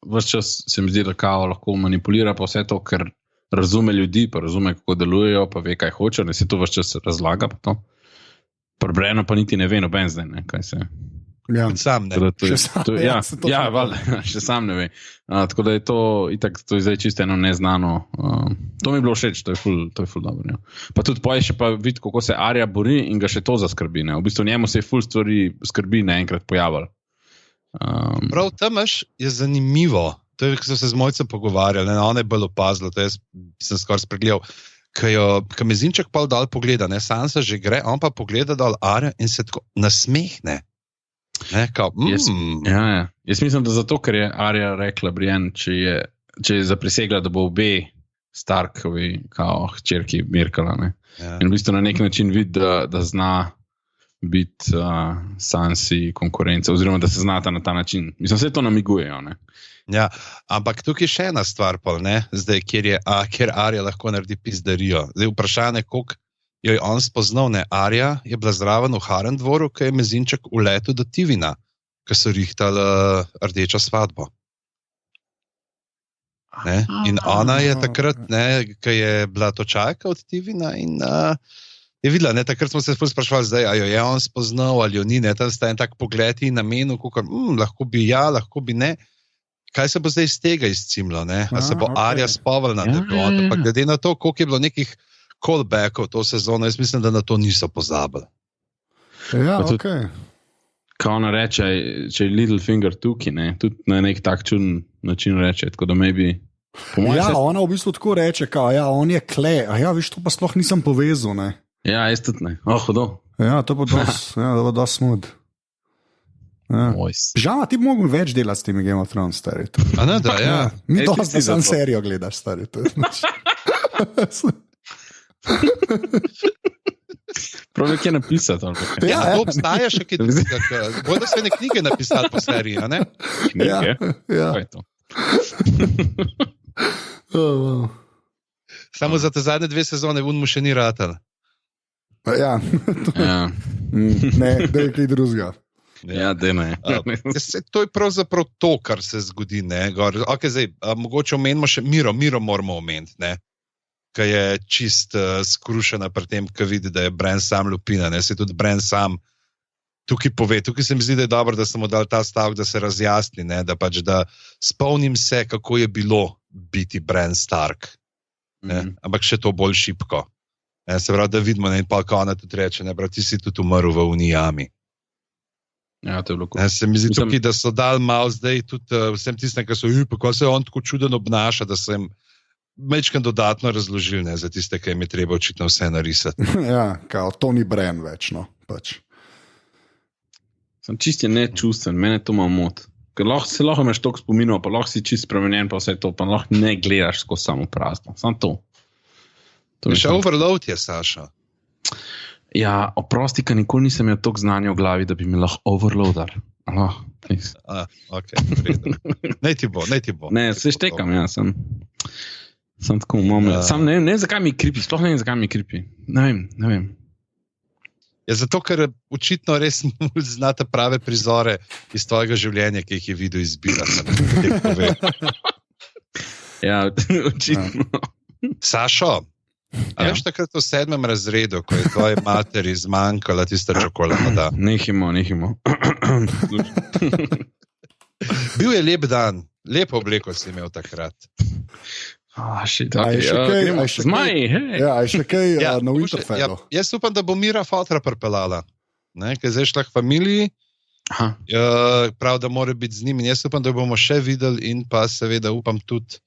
vse čas se mi zdi, da kao lahko manipulira pa vse to, ker razume ljudi, pa razume, kako delujejo, pa ve, kaj hoče, ne se to vse čas razlaga pa to. Pri Brenu pa niti ne ve noben zdaj, ne, kaj se... Ja, sam ne. Še sam ne ve. Tako da je to, itak, to je zdaj čisto eno neznano. To mi je bilo všeč, to je ful dobro. Ja. Pa tudi poje še pa vidi, kako se Arja bori in ga še to zaskrbi. Ne. V bistvu njemu se je ful stvari skrbi naenkrat pojavili. Prav tam je zanimivo, to je, ko so se z mojcem pogovarjali, ne, ona je bolj opazila, to jaz sem skoraj spregledal, ko Mezinček pa dal pogleda, ne, Sansa že gre, on pa pogleda dal Arja in se tako nasmehne. Ne, kao, Jaz mislim, da zato, ker je Arja rekla Brienne, če je zaprisegla, da bo obe Starkovi kao hčerki Mirkala, ne. Ja. In v bistvu na nek način vidi, da zna biti Sansi konkurenca, oziroma da se znata na ta način. Mislim, vse to namigujejo, ne. Ja, ampak tukaj še ena stvar, pol, ne, zdaj, kjer Arja lahko naredi pizdarijo. Zdaj vprašanje, koliko jo je on spoznal, ne, Arja je bila zraven v Harem dvoru, ko je Mezinček uletel do Tivina, ko so rihtali rdečo svadbo. Ne? In ona je takrat, ne, ko je bila točajka od Tivina in je videla, ne, takrat smo se sprašvali zdaj, a jo je on spoznal ali jo ni, ne, tam sta en tak pogled in namenil, lahko bi ja, lahko bi ne. Kaj se bo zdaj iz tega izcimlo, ne? A se bo Arja spovalna, pa glede na to, koliko je bilo nekih callbackov to sezono, jaz mislim, da na to niso pozabili. Ja, okej. Kao ona reče, če je Littlefinger tukaj, ne, tudi na nek tak čuden način reče, tako da maybe... Ona v bistvu tako reče, kao, on je kle, viš, to pa sploh nisem povezal, ne. Ja, jaz tudi ne, hudo. Ja, to bo dost smud. Ja. Žal, ti bi mogel več delati s temi Game of Thrones, stari. A ne, da, ja. Mi dosti sam serijo gledaš, stari. Prav nekje napisati. Ja, to obstaja še kaj drugega. Bolj da se ne knjige napisati po seriji, a ne? Knjige? Ja. Kaj je to? Samo za te zadnje 2 sezone mu še ni ratal. Ja. Ne, da je kaj drugega. Ja, ne. To je pravzaprav to, kar se zgodi, ne. Okay, zdaj, mogoče omenimo še Miro moramo omeniti, ne. Ki je čist skrušena pri tem, ki vidi, da je Bran sam lupina, ne. Se tudi Bran sam tukaj pove. Tukaj se mi zdi, da je dobro, da sem mu dal ta stavek, da se razjasni, ne. Da pač, da spomnim se, kako je bilo biti Bran Stark. Ne. Ampak še to bolj šibko. Ne. Se pravi, da vidimo, ne. In pa ko ona tudi reče, ne, prav, ti si tudi umrl v unijami. Ja, to je bilo cool. Se mi zdi tukaj, da so dali malo zdaj tudi vsem tistem, ki so, kako se on tako čuden obnaša, da so jim mečkam dodatno razložili, ne, za tiste, ki jim je treba očitno vse narisati. Ja, kao Tony Bran več, no, pač. Sem čist je nečustven, mene to ima mot. Ker se lahko imaš toliko spominov, pa lahko si čist spremenjen, pa vse to, pa lahko ne gledaš skozi samo prazno. Sam to. Še overload je, Saša. Ja, oprosti, ker nikoli nisem imel toliko znanja v glavi, da bi mi lahko overloadal. Okay, nej ti bo. Ne, se štekam, ja, sem tako moment. Sam ne vem, zakaj mi kripi, sploh ne vem, zakaj mi kripi. Ne vem. Ja, zato, ker očitno res znate prave prizore iz tvojega življenja, ki jih je videl izbirati. Ja, očitno. Sašo, a veš takrat v 7. razredu, ko je tvoji materi zmanjkala tista čokolada? Nehimo. Bil je lep dan, lepo obleko si imel takrat. Zmaj, hej. Ja, je še kaj na Winterfellu. Jaz upam, da bo Mira fotra pripeljala, ker zdaj šla k familiji, prav, da mora biti z njim. In jaz upam, da bomo še videli in pa seveda upam tudi,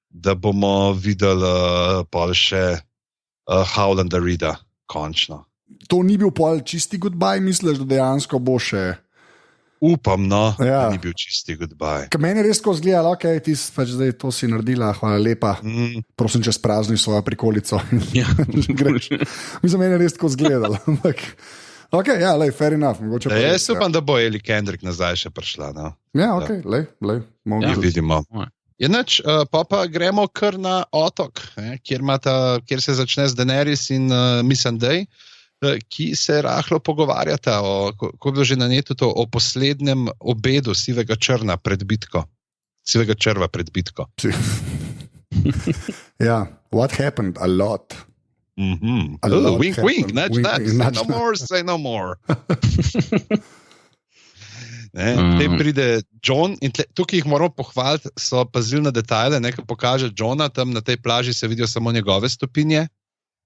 da bomo videli pol še Howlanda Reeda, končno. To ni bil pol čisti goodbye, misliš, da dejansko bo še... Upam, da ni bil čisti goodbye. Meni je res tako zgledalo, ok, ti pač zdaj to si naredila, hvala lepa. Prosim, če sprazni svojo prikolico. Ja. Mislim, meni je res tako zgledalo. Ok, ja, fair enough. Jaz upam, da bo Eli Kendrick nazaj še prišla. No? Ja, ok, vidimo. Inač, pa gremo kar na otok, kjer se začne z Daenerys in Missandei, ki se rahlo pogovarjata ko je bilo že na netu to, o poslednjem obedu sivega črva pred bitko. Ja, what happened? A lot. Wink, nudge that. Say no more. Potem pride Jon in tukaj jih moramo pohvaliti, so pazili na detajle, ko pokaže Jona, tam na tej plaži se vidijo samo njegove stopinje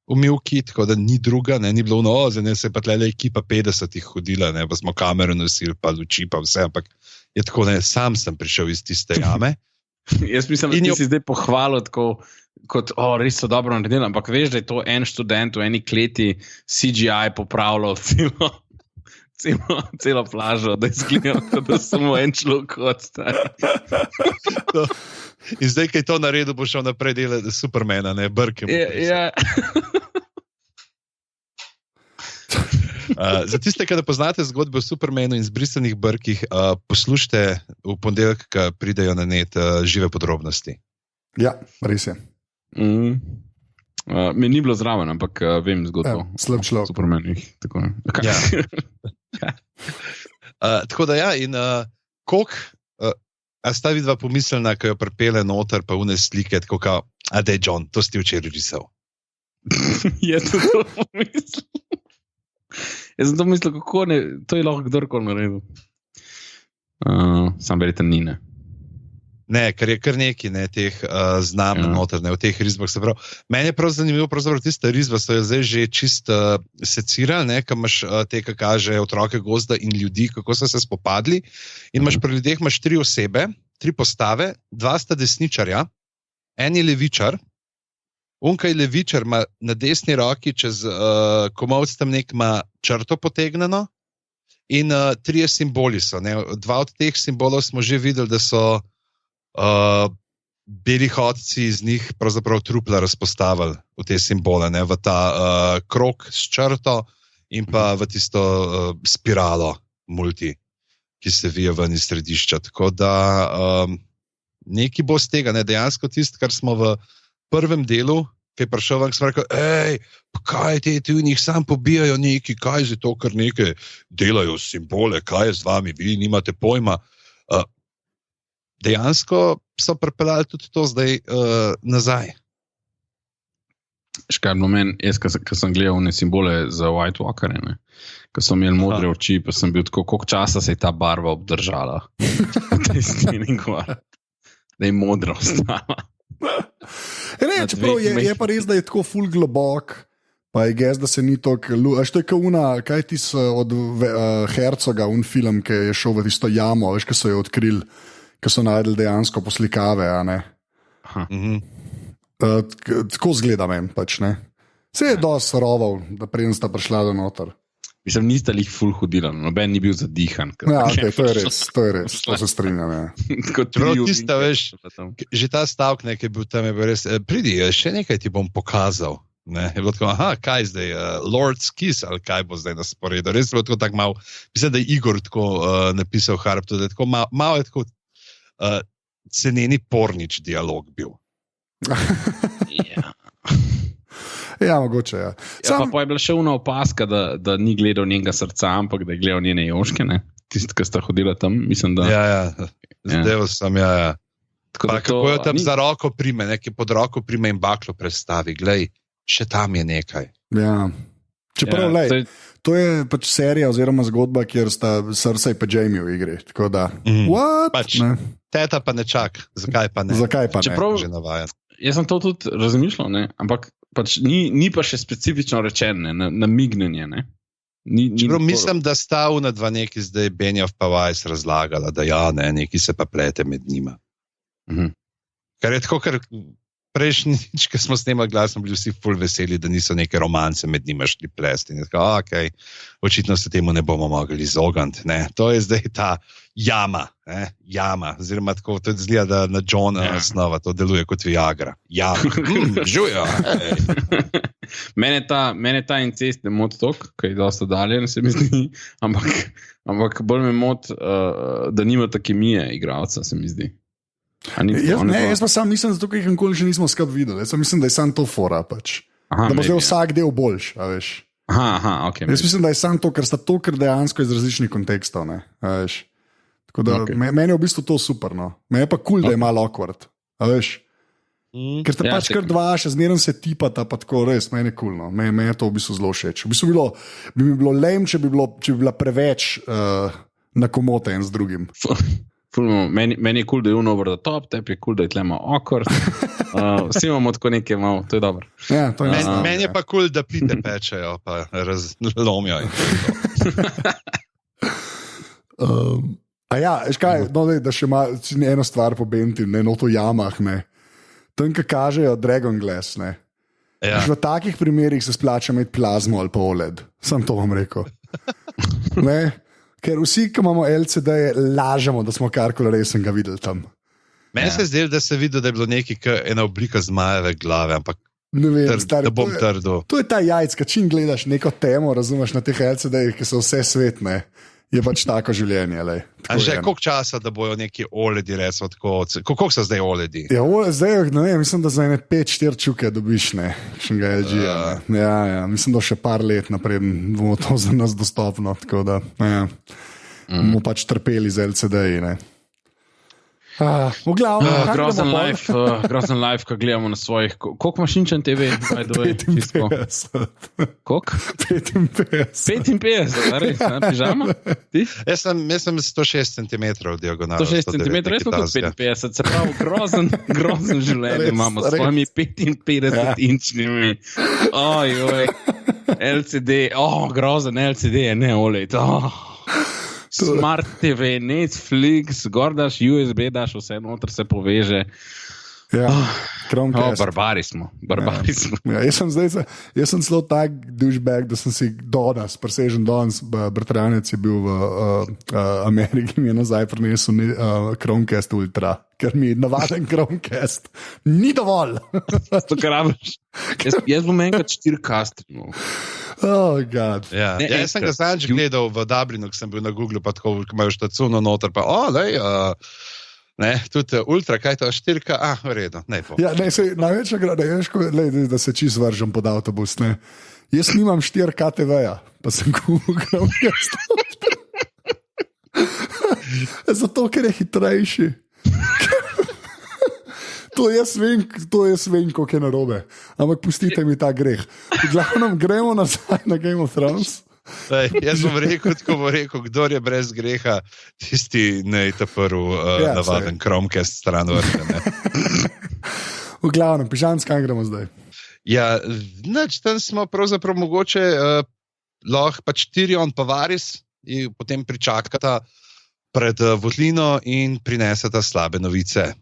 v Milki, tako da ni druga, ni bilo za ne se je pa tle ekipa 50 hodila, pa smo kamero nosili, pa luči, pa vse, ampak je tako, sam sem prišel iz tiste jame. Jaz mislim, da si zdaj pohvalil tako, kot, res so dobro naredili, ampak veš, da je to en študent v eni kleti CGI popravljal celo plažo, da je izgledalo, da samo en človek odstaje. In zdaj, kaj to naredil, bo šel naprej delati Supermana, brke. Za tiste, ki ne poznate zgodbe o Supermanu in zbrisanih brkih, poslušajte v ponedeljek, ko pridejo na net žive podrobnosti. Ja, res je. Mi ni bilo zraven, ampak vem zgodbo. Slab človek. Supermanih. Tako da ja, in koliko a sta vidva pomislena, ko jo pripele noter, pa une slike, tako kao, a dej John, to si včeraj risal. Je to pomislil. Jaz sem to mislil, kako ne, to je lahko kdorkoli naredil. Sam verjetno ni, ne. Ne, ker je kar neki teh znamen noter, v teh risbah se pravi. Meni je prav zanimivo, pravzaprav tista risba so jo zdaj že čist secirali, ko imaš te, ki kaže otroke gozda in ljudi, kako so se spopadli. In imaš pri ljudeh 3 osebe, 3 postave, 2 sta desničarja, en je levičar, unkaj levičar ima na desni roki čez komolc tam nek ima črto potegneno in 3 simboli so. 2 od teh simbolov smo že videli, da so beli hodci iz njih pravzaprav trupla razpostavili v te simbole, v ta krog s črto in pa v tisto spiralo multi, ki se vije ven iz središča. Tako da nekaj bo z tega, dejansko tisto, kar smo v prvem delu, ki je prišel ven, smo rekel, kaj ti v njih sam pobijajo neki, kaj je to, kar nekaj delajo simbole, kaj je z vami, vi nimate pojma. Dejansko so pripeljali tudi to zdaj nazaj. Škar moment, jaz, ko sem gledal one simbole za White Walker, ko so imeli modre oči, pa sem bil tako, koliko časa se je ta barva obdržala. Da je modra ostala. Čeprav je pa res, da je tako ful globok, pa je gest, da se ni toliko... To je kaj ti so od Hercoga, un film, ki je šel v tisto jamo, veš, ko so jo odkrili, ki so najdeli dejansko poslikave, tako zgleda meni, pač, ne. Se je dosti roval, da preden sta prišla do noter. Mislim, nista jih ful hodila, noben ni bil zadihan. Ja, okay, to je res, to se strinjam, ja. Tista, veš, že ta stavk, ki je bil tam, je bil res, pridi, še nekaj ti bom pokazal. Je bilo tako, kaj zdaj, Lord's Kiss, ali kaj bo zdaj na sporedu. Res je bilo tako malo, mislim, da je Igor tako napisal Harp, da je tako malo je tako ceneni pornič dialog bil. Ja, mogoče, ja. Pa je bila še una opaska, da ni gledal njenega srca, ampak da je gledal njene joške, ne? Tisti, ki sta hodila tam, mislim, da... Zdaj sem, Pa, kako jo tam za roko prime, nekaj pod roko prime in baklo predstavi. Glej, še tam je nekaj. Ja. Čeprav, to je pač serija oziroma zgodba, kjer sta Cersei pa Jaime v igri. Tako da, pač, teta pa ne čak, zakaj pa ne? Čeprav, že navajen. Jaz sem to tudi razmišljal, ne? Ampak pač ni pa še specifično rečeno, namignjenje, ne? Mislim, da sta v dva neki zdaj Benioff pa Weiss razlagala, da neki se pa plete med njima. Kar je tako, ker prejšnjič, ko smo snemali glas, smo bili vsi ful veseli, da niso neke romance med njima šli plesti. Očitno se temu ne bomo mogli izogniti. To je zdaj ta jama. Oziroma tako, to zgleda, da na Johna snova to deluje kot Viagra. Jama. Žujo. Mene ta incest ne moti toliko, kaj je dosta daljen, se mi zdi, ampak bolj me moti, da nima ta kemije igralca, se mi zdi. Jaz pa sam mislim, zato, ker jih nikoli še nismo skupaj videli. Jaz mislim, da je sam to fora pač. Da bo zdaj vsak del boljš, a veš. Okay, jaz mislim, da je sam to, ker sta to, ker dejansko iz različnih kontekstov, ne, a veš. Tako da, meni je v bistvu to super, no. Meni je pa cool, da je malo awkward, a veš. Ker te pač kar dva, še zmeraj se tipata, pa tako res, meni je cool, no. Meni je to v bistvu zelo všeč. V bistvu bi mi bilo lame, če bi bila preveč nakomote en z drugim. Meni je cool, da je over the top, tebi je cool, da je tle malo awkward. Vsi imamo tako nekaj malo, to je dobro. Ja, meni je pa cool, da pite pečejo, pa razlomijo. Škaj, da še ima eno stvar po Benti, no to jamah, ne. Tam, ki kažejo Dragon Glass, ne. V takih primerih se splača imeti plazmo ali pa OLED. Sam to vam rekel. Ne. Ker vsi, ki imamo LCD, lažemo, da smo karkoli resnega videli tam. Meni se zdelo, da se vidi, da je bilo nekaj ena oblika zmajeve glave, ampak ne vem, da bom trdo. To je ta jajc, ki čim gledaš neko temo, razumeš, na teh LCD-jih, ki so vse svetne, je pač tako življenje. A že koliko časa, da bojo neki OLED-i resno tako, koliko so zdaj OLED-i? Ja, zdaj, ne vem, mislim, da za ene 5-4 čuke dobiš, ne, šenga LG-ja. Ja, mislim, da še par let naprej bomo to za nas dostopno, tako da, bomo pač trpeli z LCD-ji, ne. V glavno, grozen live, ko gledamo na svojih, koliko imaš inčen TV? 55. Koliko? 55, res, pižama? Ti? Jaz sem 106 cm diagonalno. 106 cm, res smo kot 55, se pravi, grozen življenje imamo s svojimi 55 inčnimi. Ojoj, LCD, grozen LCD, ne OLED, Smart TV, Netflix, gor daš USB, daš vse noter, se poveže. Ja, Chromecast. Barbari smo. Ja, jaz sem celo tak douchebag, da sem si danes, presežen danes, bratranec je bil v Ameriki, mi je nazaj prinesel Chromecast Ultra, ker mi je navaden Chromecast ni dovolj. To karabiš. Jaz bom enkrat 4K streamal. Oh, God. Ja, jaz sem ga zadnjič gledal v Dublinu, ko sem bil na Google, pa tako, ko imajo štacuno noter, pa tudi Ultra, kaj to, 4K, v redu, ne po. Ja, največja grada, da se čist vržem pod avtobus, ne. Jaz nimam 4K TV-ja, pa sem Google. Zato, ker je hitrejši. To jaz vem, koliko je narobe. Ampak pustite mi ta greh. V glavnem gremo nazaj na Game of Thrones. Jaz bom rekel, kdor je brez greha, tisti ne je ta prvi navaden Chromecast stran vrte. V glavnem, pižam, s kaj gremo zdaj? Ja, tam smo pravzaprav mogoče lahko pač Tyrion pa Varys in potem pričakata pred votlino in prineseta slabe novice.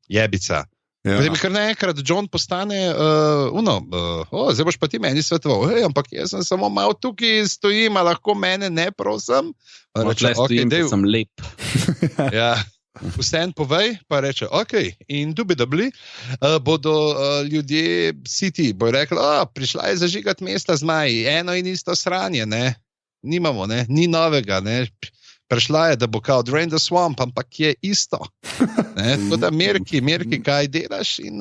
Jebica. Ja. Potem kar naenkrat John postane zdaj boš pa ti meni svetoval, ampak jaz sem samo malo tukaj stojim, a lahko mene ne prosim. Reče, stojim, da sem lep. Ja. Vseeno povej, pa reče, in dubidobli bodo ljudje siti, bojo rekli, prišla je zažigati mesta zmaji, eno in isto sranje, ne, nimamo, ne, ni novega, ne. Prešla je, da bo kao Drain the Swamp, ampak je isto. Tako da merki, kaj delaš in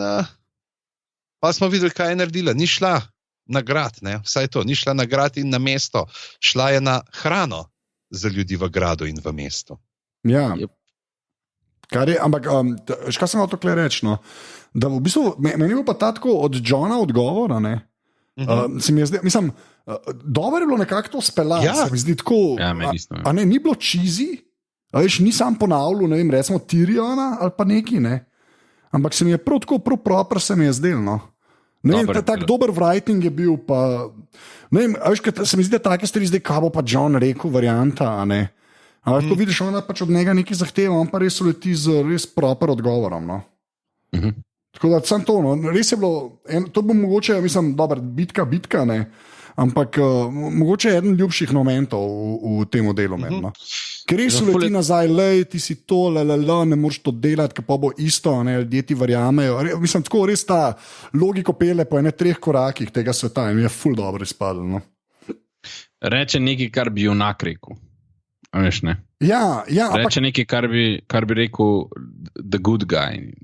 Pa smo videli, kaj je naredila. Ni šla na grad, ne? Vsaj to, ni šla na grad in na mesto. Šla je na hrano za ljudi v gradu in v mestu. Ja. Ampak, kaj sem hotel reči? No? Da v bistvu, meni je bilo pa tako od Johna odgovora, ne? Se mi je zdaj, mislim, dobro je bilo nekako to speljati. Ja. Se mi zdi tako. Ja, meni isto, ja. A ne, ni bilo cheesy, ni sam ponavljal, ne vem, recimo Tyriona ali pa neki, ne. Ampak se mi je prav tako, prav proper se mi je zdel, no. Ne vem, tak dober writing je bil, pa, ne vem, se mi zdi, da take stvari zdaj, kaj bo pa John rekel, varianta, a ne. Ampak ko vidiš, ona pač od njega nekaj zahteva, on pa res uleti z res proper odgovorom, no. Tako da sam to, no, res je bilo, to bo mogoče, mislim, dobra, bitka, ne, ampak mogoče je eden ljubših momentov v tem delu, no. Ker res uleti nazaj, lej, ti si to, ne moreš to delati, ker pa bo isto, ne, ljudje ti verjamejo. Mislim, tako res ta logiko pele po 3 korakih tega sveta in mi je ful dobro izpadlo, no. Reče nekaj, kar bi junak rekel. Veš, ne? Ja, reče nekaj, kar bi rekel the good guy,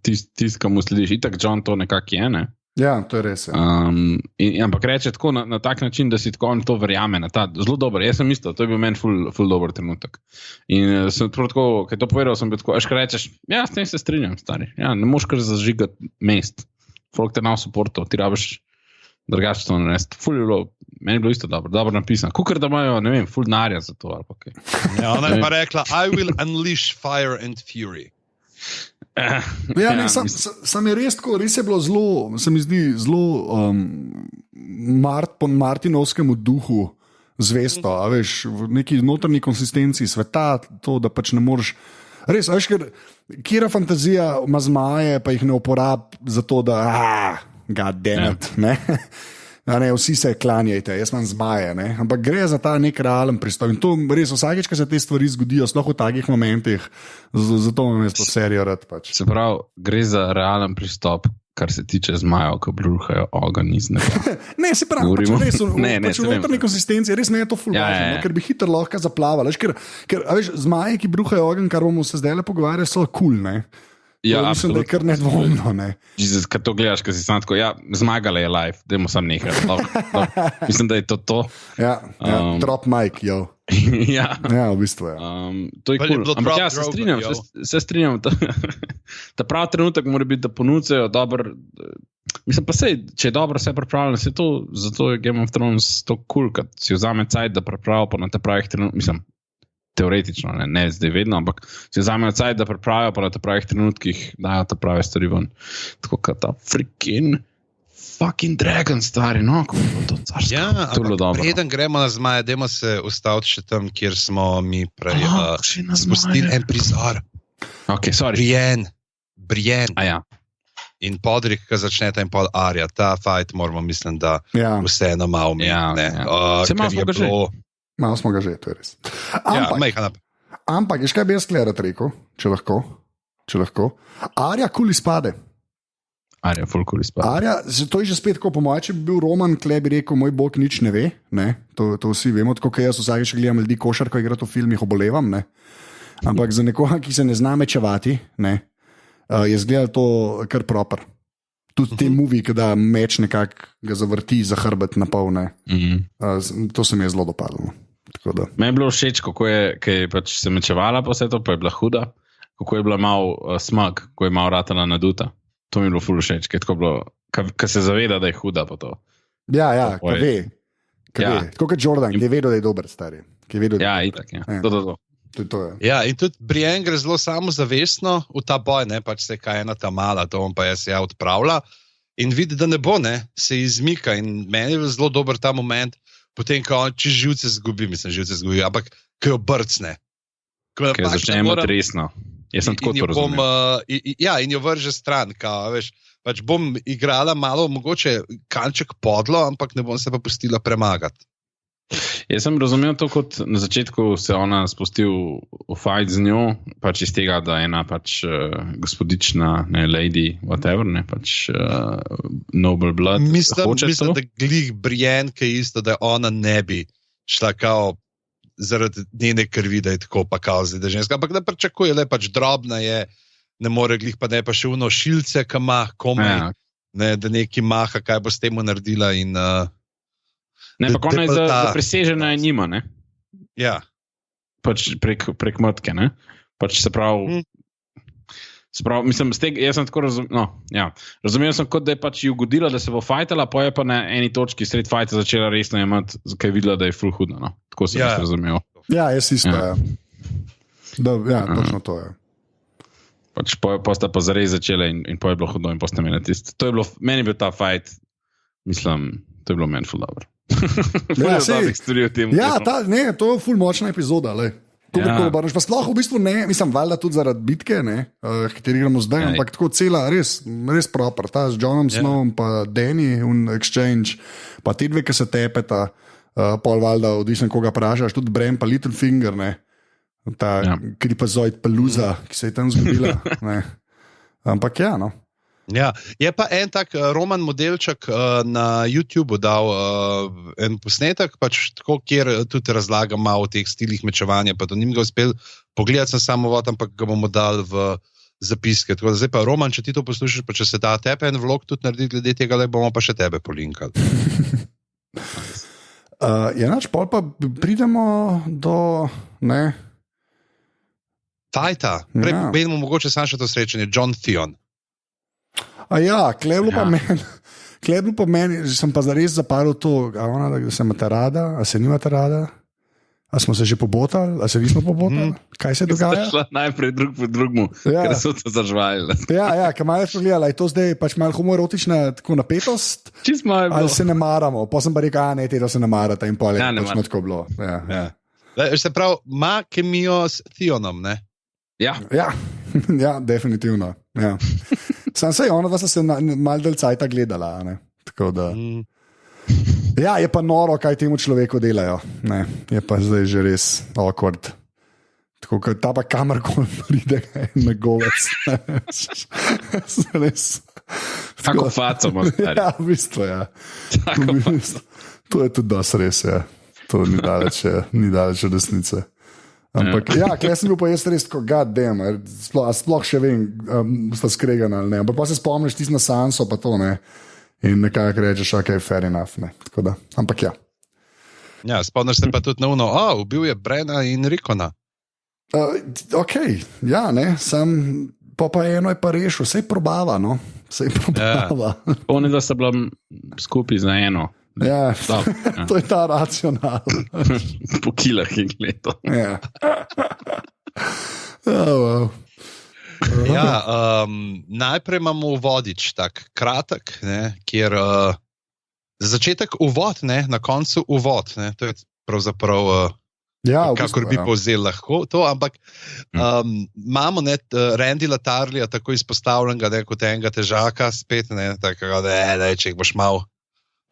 tist, ki mu slediš. Itak John to nekako je, ne? Ja, to je res. Ampak reče tako na tak način, da si tako on to verjame. Zelo dober. Jaz sem isto, to je bil meni ful dober trenutek. In sem tako, kaj to povedal, sem bil tako, kaj rečeš, ja, s tem se strinjam, stari. Ja, ne moš kar zažigati mest. Folk te na suporto, ti rabiš drugače to narediti. Ful je bilo, meni je bilo isto dobro napisano. Kukor da imajo, ne vem, ful denarja za to ali pa kaj. Ja, ona je pa rekla, I will unleash fire and fury. Ja, ne, sam je res tako, res je bilo zelo, se mi zdi, zelo po Martinovskemu duhu zvesto, a veš, v neki notranji konsistenci sveta, to, da pač ne moreš, res, a veš, ker kjera fantazija ima zmaje, pa jih ne uporab za to, da god damn it, ne? Ne, vsi se klanjajte, jaz imam zmaje, ne? Ampak gre za ta nek realen pristop. In to res vsakeč, ko se te stvari zgodijo, sploh v takih momentih, zato imam jaz to serijo rad. Pač. Se pravi, gre za realen pristop, kar se tiče zmajev, ko bruhajo ogenj iz neba. Ne, se pravi, pač res v notrni konsistenci, res ne je to ful važno, ker bi hitro lahko zaplavali. Ker veš, zmaje, ki bruhajo ogenj, kar bomo se zdaj le pogovarjali, so cool, ne? Ja, mislim, da je kar nedvomno, ne. Jesus, kad to gledaš, kad si sam tako, ja, zmagala je live, dajmo sam nekaj. Mislim, da je to. Ja, drop mic, jo. Ja, v bistvu je. To je cool. Ampak ja, se strinjam. Ta prav trenutek mora biti, da ponucajo dober, mislim pa sej, če je dobro vse pripravljeno, se to, zato je Game of Thrones to cool, kad si vzame cajt, da pripravijo pa na te pravih trenutek, mislim, teoretično, ne zdaj vedno, ampak si vzamejo cajt, da pripravijo pa na te pravih trenutkih, dajo ta prave stvari ven. Tako kot ta fucking dragon stvari, no, kako je to carsko. Ja, ampak preden gremo na zmaje, dajmo se ustaviti še tam, kjer smo mi prej spustili en prizor. Ok, sorry. Brienne. Ja. In Podrick, ki začneta in pol Arya. Ta fight moramo, mislim, da vseeno malo umeti. Se malo smo ga že. Malo smo ga že, to je res. Ampak, veš kaj bi jaz rad rekel, če lahko. Arya cool izpade. Arya full cool izpade. Arya, to je že spet tako, po mojem, če bi bil Roman, kle bi rekel, moj bog nič ne ve, ne? To vsi vemo, tako kot jaz vsakeč gledam ljudi košarko igrati v filmih, obolevam, ne? Ampak za nekoga, ki se ne zna mečevati, ne, je zgledal to kar proper. Tudi te movie, kada meč nekako ga zavrti za hrbet na pol, ne. To se mi je zelo dopadlo. Meni je bilo všeč, kako je pač se mečevala po vse to, pa je bila huda, kako je bila malo smag, kako je malo ratala naduta. To mi je bilo ful všeč, ker se zaveda, da je huda po to. Ja, ker ve. Tako kot Jordan, ki je vedel, da je dober stari. Ja, itak, ja. To. Ja, in tudi Brienne gre zelo samozavestno v ta boj, ne, pač se kaj ena ta mala, to on pa jaz odpravlja in vidi, da ne bo, ne, se izmika in meni je zelo dober ta moment, potem, ko on čez živce zgubi, ampak ko jo brcne. Ko jo začne imati resno. Jaz sem tako to razumel. Ja, in jo vrže stran, kao, veš, pač bom igrala malo, mogoče kanček podlo, ampak ne bom se pa pustila premagati. Jaz sem razumel to, kot na začetku se ona spustil v fight z njo, pač iz tega, da je ena pač gospodična, ne, lady, whatever, ne, pač noble blood. Mislim, da glih Brienne, ki je isto, da ona ne bi šla kao zaradi njene krvi, da je tako pa kao zdaj, da ženska, ampak da pričakuje, le pač drobna je, ne more glih pa ne pa še uno šilce, ki ima komaj. ne, da neki maha, kaj bo s tem naredila. In, ne, pa ona je zaprisežena in njima, ne? Ja. Pač prek mrtke, ne? Pač se pravi, mislim, jaz sem tako razumel sem, kot da je pač ji ugodila, da se bo fajtala, pa je pa na eni točki sred fajta začela resno imati, kaj je videla, da je ful hudno, no? Tako sem jaz razumel. Ja, jaz isto, točno to je. Pač pa sta pa zares začela in pa je bilo hudno in pa sta imela tisto. Meni je bil ta fajt, mislim, to je bilo meni ful dobro. To je ful močna epizoda, lej. Pa sploh v bistvu ne, mislim, valjda tudi zaradi bitke, kateri gremo zdaj, ampak tako cela, res proper, ta z Johnom Snowom, pa Danny in Exchange, pa ti dve, ki se tepeta, pol valjda, odvisno koga prašaš, tudi Bram pa Littlefinger, ta kripazoid Peluza, ki se je tam zgodila, ampak no. Ja, je pa en tak Roman modelček na YouTubeu dal en posnetek, pač tako, kjer tudi razlaga malo o teh stilih mečevanja, pa to nim ga uspel pogledati, sem samo vod, ampak ga bomo dali v zapiske. Tako da zdaj pa, Roman, če ti to poslušaš, pa če se da tebe en vlog tudi narediti glede tega, le bomo pa še tebe polinkali. Pol pa pridemo do, Fajta. Prej povedemo mogoče sam še to srečanje, John Theon. Kleblo pa meni, že sem pa zares zaparil to, da se imate rada, a se nimate rada, a smo se že pobotali, a se nismo pobotali, kaj se dogaja? Šla najprej drug po drugmu, ker so to zažvajali. Kaj malo je pogledala, je to zdaj pač malo homoerotična tako napetost, ali se ne maramo, pa sem pa rekel, ne, to se ne marata in pol je točno tako bilo. Se pravi, ima kemijo s Theonom, ne? Ja, definitivno. Ja. Sam se je ona, da se malo del cajta gledala. Tako da. Ja, je pa noro, kaj temu človeku delajo. Je pa zdaj že res awkward. Tako kot ta pa kamarkoli pride na govec. Res. Tako faco ima. Ja, v bistvu, ja. To je tudi dosti res, ja. To ni daleč od resnice. Ampak, kaj sem bil pa jaz res, god damn, sploh še vem, sta skregana ali ne, ampak pa se spomniš tisti na Sanso pa to, in nekako rečeš, ok, fair enough, tako da, ampak ja. Ja, spomniš se pa tudi na uno, ubil je Brena in Rikona. Ok, sam, pa eno je pa rešil, sej probava, Oni, da sta bila skupaj za eno. Ja, to je ta racional. Po kilah in gledo. Ja. Najprej imamo uvodič, tak kratek, kjer za začetek uvod, na koncu uvod. To je pravzaprav, kakor bi povzel lahko to, ampak imamo Randy Latarlija tako izpostavljenega, kot enega težaka spet, tako da če jih boš malo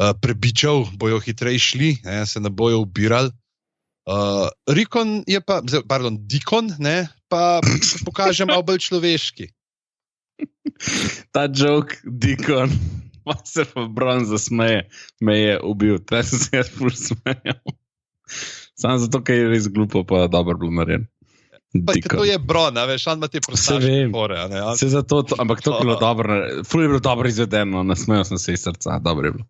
prebičal, bojo hitrej šli, se ne bojo ubirali. Rikon je pa, Dikon, pa se pokaže malo bolj človeški. Ta joke, Dikon, pa se pa Bron zasmeje, me je ubil, treba sem se jaz ful smejal. Samo zato, ker je res glupo, pa dobro bilo narejen. To je Bron, veš, on ima te prostaške fore. Se zato, ampak to je bilo dobro, ful je bilo dobro izvedeno, nasmejal sem se iz srca, dobro je bilo.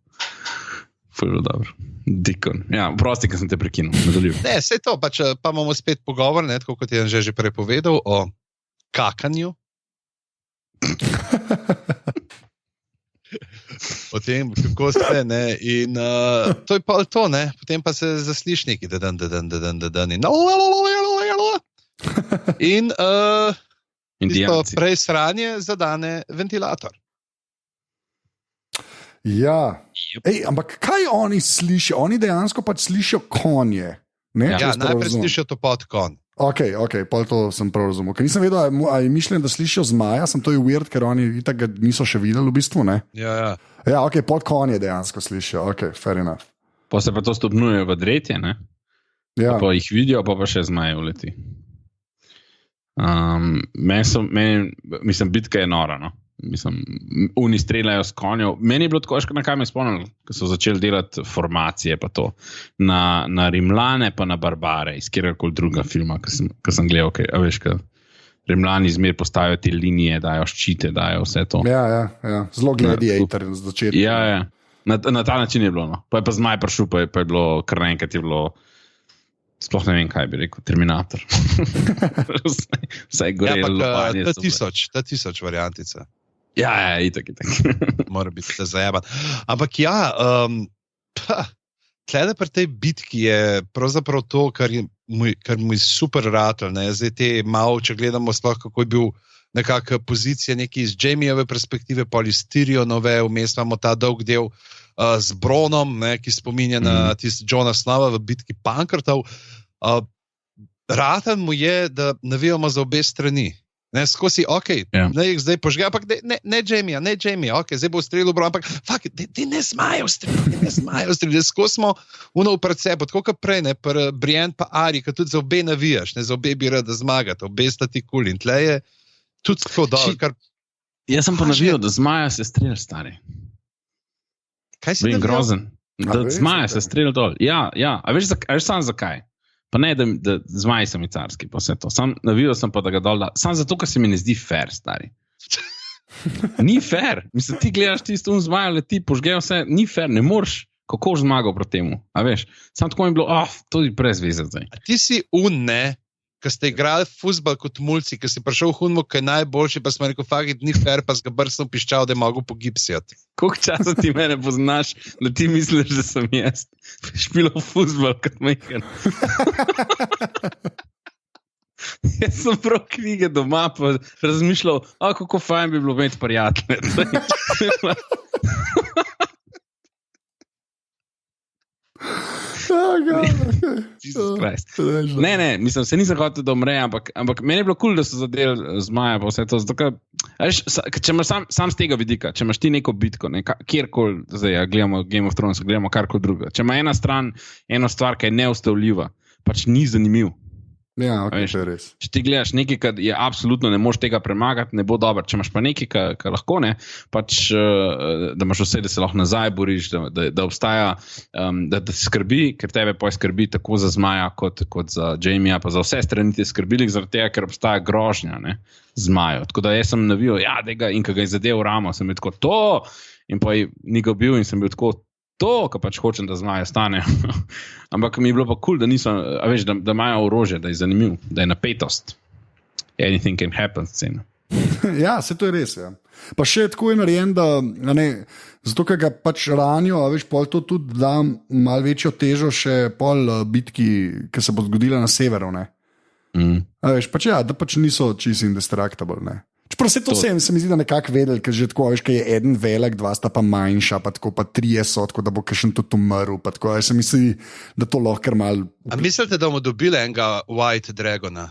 Ful je bilo dobro. Dikon. Ja, prosti, ker sem te prekinul. Ne, sej to, pa imamo spet pogovor, tako kot je že prepovedal, o kakanju. O tem, kako ste, in to je pa to, potem pa se zasliš neki, in prej sranje zadane ventilator. Ja, ampak kaj oni slišijo? Oni dejansko pač slišijo konje. Najprej slišijo to pod konj. Ok, pol to sem prav razumel. Ker nisem vedel, ali je mišljen, da slišijo zmaja, sem to je weird, ker oni itak ga niso še videli v bistvu, Ja, ok, pod konje dejansko slišijo, ok, fair enough. Pa se pa to stopnjuje v dretje, Ja. Pa jih vidijo, pa še zmaje uleti. Mislim, bitka je nora, Mislim, oni streljajo s konjo. Meni je bilo tako, na kaj me spomnil, ko so začeli delati formacije, pa to. Na Rimljane, pa na Barbare, iz kjerkoli druga filma, ko sem gledal, a veš, Rimljani zmer postavijo te linije, dajo ščite, dajo vse to. Ja. Zelo gladiator na začetku. Ja. Na ta način je bilo. No. Pa je pa zmaj prišel, pa je bilo kar naenkrat je bilo. Sploh ne vem, kaj bi rekel, Terminator. Vse je gorelo. Ja, ta tisoč variantica. Ja, itak. Mora biti te zajeban. Ampak ja, tlede pri tej bitki je pravzaprav to, kar mu je super ratel. Zdaj te malo, če gledamo sploh, kako je bil nekako pozicija neki iz Jamiejeve perspektive, pa iz Tyrionove, vmes imamo ta dolg del z Bronom, ki spominja na tisti Jona Snova v bitki Pankrtov. Ratel mu je, da navijamo za obe strani. Skozi, ne jih zdaj požge, ampak ne Jamie, zdaj bo ustrelil Bron, ampak ti ne smajo ustreliti, skozi smo pred sebo, tako kot prej, pri Brienne pa Ari, ki tudi za obe navijaš, za obe bi rada zmagati, obe sta ti cool in tle je tudi tako dobro. Jaz sem pa navijal, da zmaja se strelj, stari. Kaj si navijal? Grozen, da zmaja se strelj dol. Ja, a veš sam zakaj? Pa ne, da zmaji sem carski, pa vse to. Sam navijal sem pa, da ga dol da. Sam zato, ker se mi ne zdi fair, stari. Ni fair. Mislim, ti gledaš tisto zmajo, leti, požgejo vse. Ni fair, ne moreš, kako už zmagal proti temu. A veš, sam tako mi je bilo, to je brez veze zdaj. A ti si ki ste igrali fuzbal kot mulci, ki si prišel v Hunmo, ki je najboljši, pa smo rekel, ni fair, pa si ga brsno piščal, da je mogel pogipsijati. Koliko časa ti mene poznaš, da ti misliš, da sem jaz špilal fuzbal kot majhen? Jaz sem prav knjige doma, pa razmišljal, kako fajn bi bilo imeti prijatelje. Ne, mislim, se nisem hotel, da umre, ampak meni je bilo cool, da so zadeli zmaja, pa vse to. Če imaš sam z tega vidika, če imaš ti neko bitko, kjerkoli, zdaj gledamo Game of Thrones, gledamo karkoli druga. Če ima ena stran eno stvar, ki je neustavljiva, pač ni zanimiv. Ja, to je res. Če ti gledaš nekaj, kar je absolutno ne moš tega premagati, ne bo dobro. Če imaš pa nekaj, kar lahko ne, pač, da imaš vse, da se lahko nazaj boriš, da obstaja, da te skrbi, ker tebe pa skrbi tako za zmaja, kot za Jamieja, pa za vse strani te skrbili, zaradi tega, ker obstaja grožnja, zmajo. Tako da jaz sem navijal, in ko ga je zadel v ramo, sem bil tako to, in pa ni ga bil in sem bil tako to, ko pač hočem, da zmaje stane. Ampak mi je bilo pa cool, da niso, veš, da imajo orožje, da je zanimiv, da je napetost. Anything can happen, scena. Ja, se to je res, ja. Pa še tako je narejen, da zato, ker ga pač ranijo, a veš, pol to tudi da malo večjo težo še pol bitki, ki se bo zgodila na severu, ne. A veš, pač ja, da pač niso čisto indestructible, ne. Čeprav se to se mi zdi, da nekako vedel, ker že tako, veš, ker je eden velik, dva sta pa manjša, pa tako pa 3 so, tako da bo kakšen tudi umrl, pa tako, se misli, da to lahko kar malo... A mislite, da bomo dobili enega White Dragona?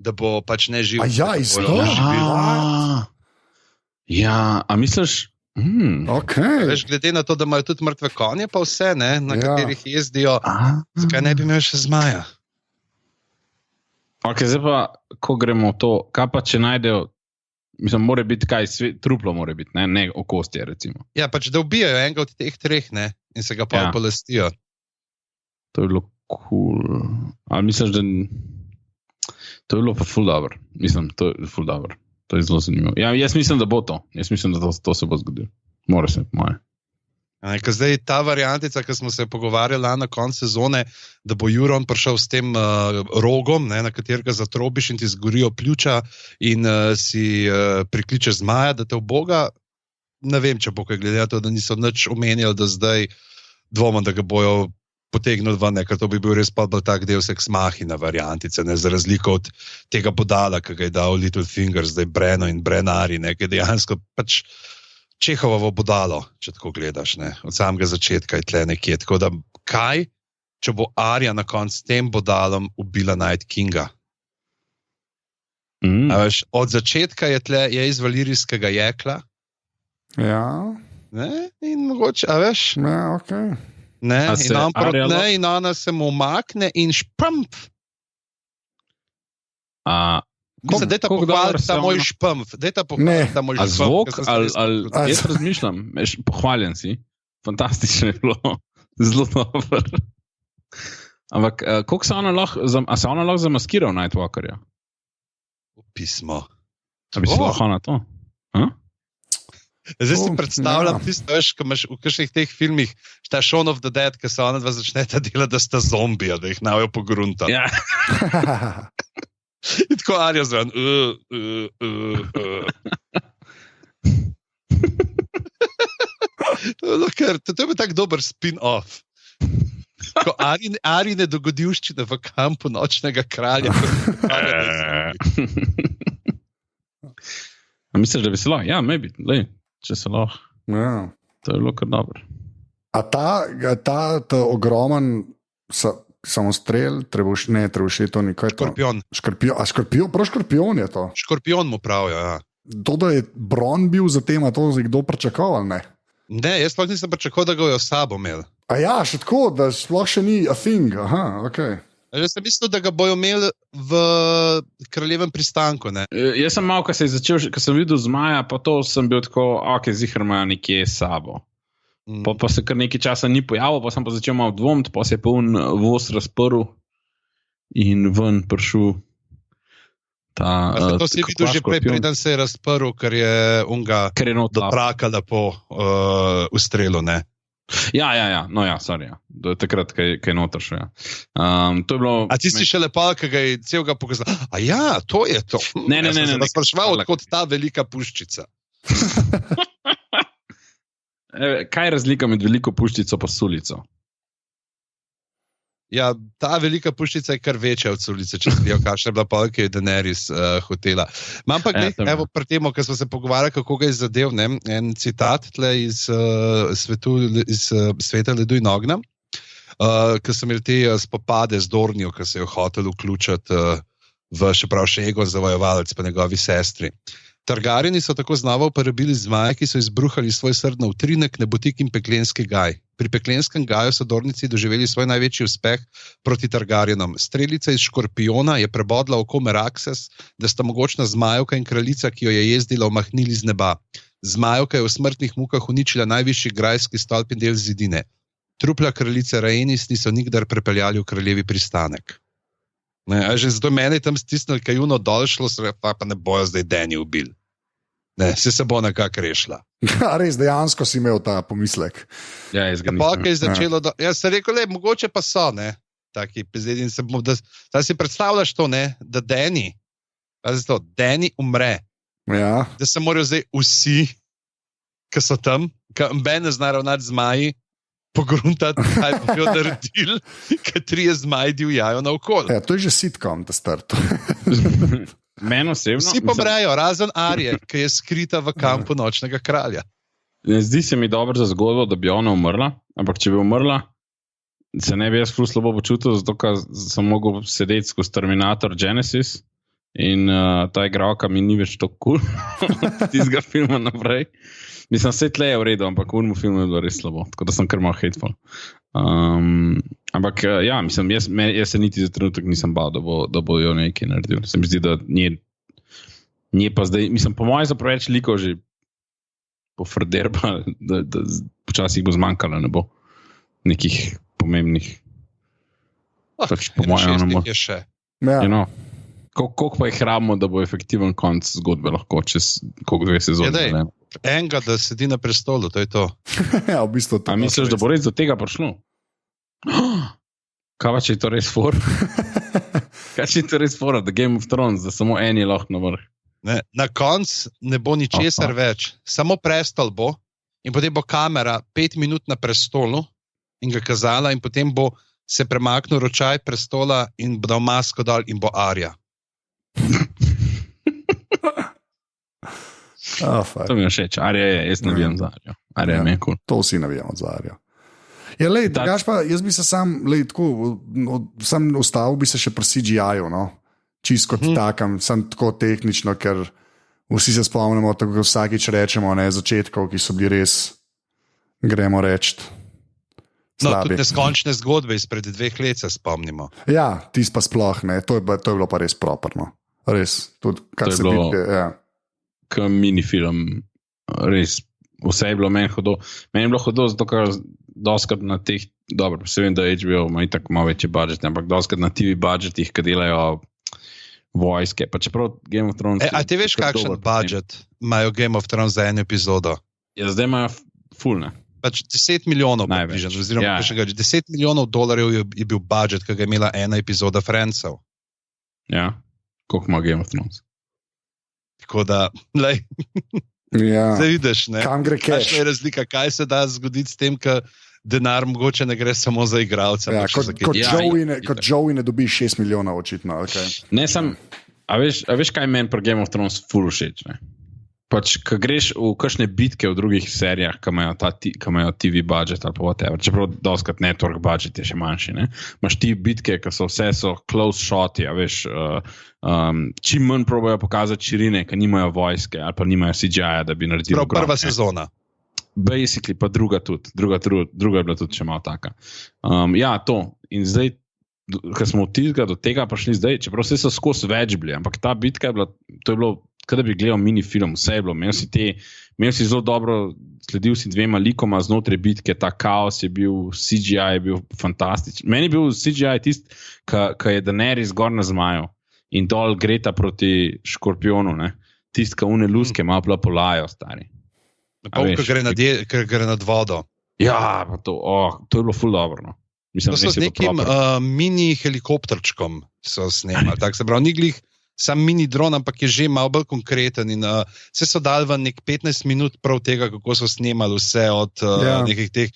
Da bo pač ne živ? A ja, isto? Ja, a misliš... Okay. Veš, glede na to, da imajo tudi mrtve konje, pa vse, ne, na katerih jezdijo, zakaj ne bi imel še zmaja? Ok, zdaj pa, ko gremo v to, kaj pa če najdejo, mislim, mora biti kaj, truplo mora biti, ne okostje, recimo. Ja, pač da ubijajo enega od teh 3, ne, in se ga pa polestijo. To je bilo cool. Ali misliš, da... To je bilo pa ful dobro. Mislim, to je ful dobro. To je zelo zanimivo. Ja, jaz mislim, da bo to. Jaz mislim, da to se bo zgodilo. Mora se, moje. Zdaj ta variantica, ki smo se pogovarjali na koncu sezone, da bo Euron prišel s tem rogom, na katerega zatrobiš in ti zgorijo pljuča in si prikličeš zmaja, da te uboga, ne vem, če bo kaj glede na to, da niso nič omenjali, da zdaj dvomim, da ga bojo potegnili ven, ker to bi bil res pa bolj tak del Ex Machina variantice, za razliko od tega bodala, ki ga je dal Littlefinger, zdaj Breno in Brenari, ki dejansko pač Čehovovo bodalo, če tako gledaš, od samega začetka je tle nekje. Tako da, kaj, če bo Arya na koncu s tem bodalom ubila Night Kinga? Veš, od začetka je iz valirijskega jekla. Ja. In mogoče, a veš? Ja, okej. In ona se mu umakne in špamp. Mislim, dajta pohvaliti ta moj špamf. A zvok, ali jaz razmišljam, pohvaljen si, fantastično je bilo, zelo dobro. Ampak, koliko se ona lahko zamaskira v Nightwalkerja? Pismo. A bi se lahko na to? Zdaj si predstavljam tisto, veš, ko imaš v kakšnih teh filmih, šta Shaun of the Dead, ko se ona dva začneta delati, da sta zombija, da jih navijo pogrunta. Ja. In tako Arja zraven. To je bil tak dober spin-off. Ko Arine dogodivščine v kampu Nočnega kralja. A misliš, da bi se lahko? Ja, maybe, če se lahko. Ja. To je bilo kar dobro. A ta ogromen samostrel, trebušeto, nekaj to? Škorpion. Prav škorpion je to. Škorpion mu pravijo, ja. To, da je Bron bil za tem, to je kdo pričakoval, ne? Ne, jaz sploh nisem pričakoval, da ga je sabo imel. A ja, še tako, da sploh še ni a thing, okej. Jaz sem mislil, da ga bojo imeli v kraljevem pristanku, ne? Jaz sem malo, ko sem videl zmaja, pa to sem bil tako, ziher imajo nekje s sabo. Pa se kar nekaj časa ni pojavil, pa sem pa začel malo dvomiti, pa se je pa voz razprl in ven prišel ta... To si videl že prej, preden se je razprl, ker je unga do traka lepo ustrelil, ne? Ja, no ja, sorry, ja. Takrat, kaj je noter še, ja. To je bilo... A ti si še lepo, ki ga je celega pokazal, a ja, to je to. Ne. Sem se spraševal, odkot ta velika puščica. Kaj je razlika med veliko puščico pa sulico? Ja, ta velika puščica je kar večja od sulice, če slijo, kakšna je bila pa, ki je Daenerys hotela. Imam pa evo, pri temu, ko smo se pogovarjali, kako ga je zadev, ne, en citat tle iz Sveta ledu in ognja, ko so imeli te spopade z Dornijo, ko se je hotel vključiti v še prav še Egon zavojevalec pa njegovi sestri. Targaryeni so tako znova uporabili zmaje, ki so izbruhali svoj srdno utrinek, nebotik in peklenski gaj. Pri peklenskem gaju so Dornici doživeli svoj največji uspeh proti Targaryenom. Strelica iz škorpiona je prebodla oko Meraxes, da sta mogočna zmajevka in kraljica, ki jo je jezdila, omahnili z neba. Zmajevka je v smrtnih mukah uničila najvišji grajski stolp in del zidine. Trupla kraljice Rhaenys niso nikdar prepeljali v kraljevi pristanek. Ne, že zato meni tam stisnili kajuno dol šlo, pa ne bojo zdaj Dany ubil. Ne, se bo nekako rešila. Res, dejansko si imel ta pomislek. Ja, jaz ga nisem. Je začelo, jaz sem rekel, mogoče pa so, ne, taki pezedin se bom, da si predstavljaš to, ne, da Dany umre. Ja. Da se morajo zdaj vsi, ki so tam, ki ne zna ravnati zmaji, pogruntati, kaj bi jo naredili, ker 3 zmaji divjajo naokoli. Ja, to je že sitcom, da start. Meni osebno... Vsi pomrejo, razen Arje, ki je skrita v kampu Nočnega kralja. Zdi se mi dobro za zgodbo, da bi ona umrla, ampak če bi umrla, se ne bi jaz ful slabo počutil, zato ker sem mogel sedeti skozi Terminator Genesis in ta igralka mi ni več tako cool tistega filma naprej. Mislim, vse tle je v redu, ampak v unmu filmu je bilo res slabo, tako da sem kar malo hateful. Ampak ja, mislim, jaz se niti za trenutek nisem bal, da bo jo nekaj naredil. Se mi zdi, da nje pa zdaj, mislim, po mojem za preveč likov že pofrder pa, da počasih bo zmanjkalo, ne bo nekih pomembnih. Po mojem je še. Ja. You know, koliko pa jih rabimo, da bo efektiven konc zgodbe lahko, čez koliko 2 sezone. Enega, da sedi na prestolu, to je to. Ja, v bistvu to. A misliš, da bo res do tega prišlo? Kaj pa, če je to res for? Kaj če je to res for, da Game of Thrones, da samo en je lahko na vrh? Ne, na konc ne bo ničesar več, samo prestol bo in potem bo kamera 5 minut na prestolu in ga kazala in potem bo se premaknil ročaj prestola in bo dal masko dol in bo Arja. To mi je všeč, Arja je, jaz navijam za Arjo. Arja je cool. To vsi navijamo za Arjo. Ja, lej, pa, jaz bi se sam ustavil bi se še pri CGI-ju, no? Čisto kot takam, sem tako tehnično, ker vsi se spomnimo, tako vsakič rečemo, ne, začetkov, ki so bili res, gremo reči, no, slabi. Tudi neskončne zgodbe izpred 2 let se spomnimo. Ja, tis pa sploh ne, to je bilo pa res properno. Res, tudi kar se vidi, ja. Kot minifilm, res, vse je bilo meni hudo. Meni je bilo hudo, zato ker doskrat na teh, dobro, se vem, da HBO ima itak malo večji budžet, ampak doskrat na TV budžetih, ki delajo vojske. Pa čeprav Game of Thrones... A ti veš, kakšen budget imajo Game of Thrones za eno epizodo? Ja, zdaj imajo full, ne? Pač 10 milijonov, oziroma 10 milijonov dolarjev je bil budget, ki ga je imela ena epizoda Friendsov. Ja, koliko ima Game of Thrones. Tako da, lej, zdaj vidiš, ne? Kam gre cash? Kakšna je razlika, kaj se da zgoditi s tem, ka denar mogoče ne gre samo za igralca. Ja, kot Joey ne dobi 6 milijonov očitno. Okay. Ne, a veš, kaj meni pri Game of Thrones full všeč, ne? Pač, ko greš v kakšne bitke v drugih serijah, ki imajo TV budget ali pa whatever, čeprav doskrat network budget je še manjši, ne? Imaš ti bitke, ki so close shoti, a veš, čim manj probajo pokazati širine, ki nimajo vojske ali pa nimajo CGI-ja, da bi naredili prav prva sezona. Basically, pa druga tudi. Druga je bila tudi še malo taka. Ja, to. In zdaj, ko smo od tega prišli zdaj, čeprav vse so skozi več bili, ampak ta bitka je bila, to je bilo, kada bi gledal minifilm, vse je bilo, imel si zelo dobro, sledil si dvema likoma znotraj bitke, ta kaos je bil, CGI je bil fantastičen. Meni je bil CGI tist, ki je Daenerys gor na zmaju in dol Greta proti škorpionu, ne? Tist, ki une luske malo polajo, stari. Ker gre nad vodo. Ja, to je bilo ful dobro, no. Mislim, to so z nekim mini helikopterčkom so snemali, tako se pravi, ni glih sam mini dron, ampak je že malo bolj konkreten in vse so dali v nek 15 minut prav tega, kako so snemali vse od nekih teh.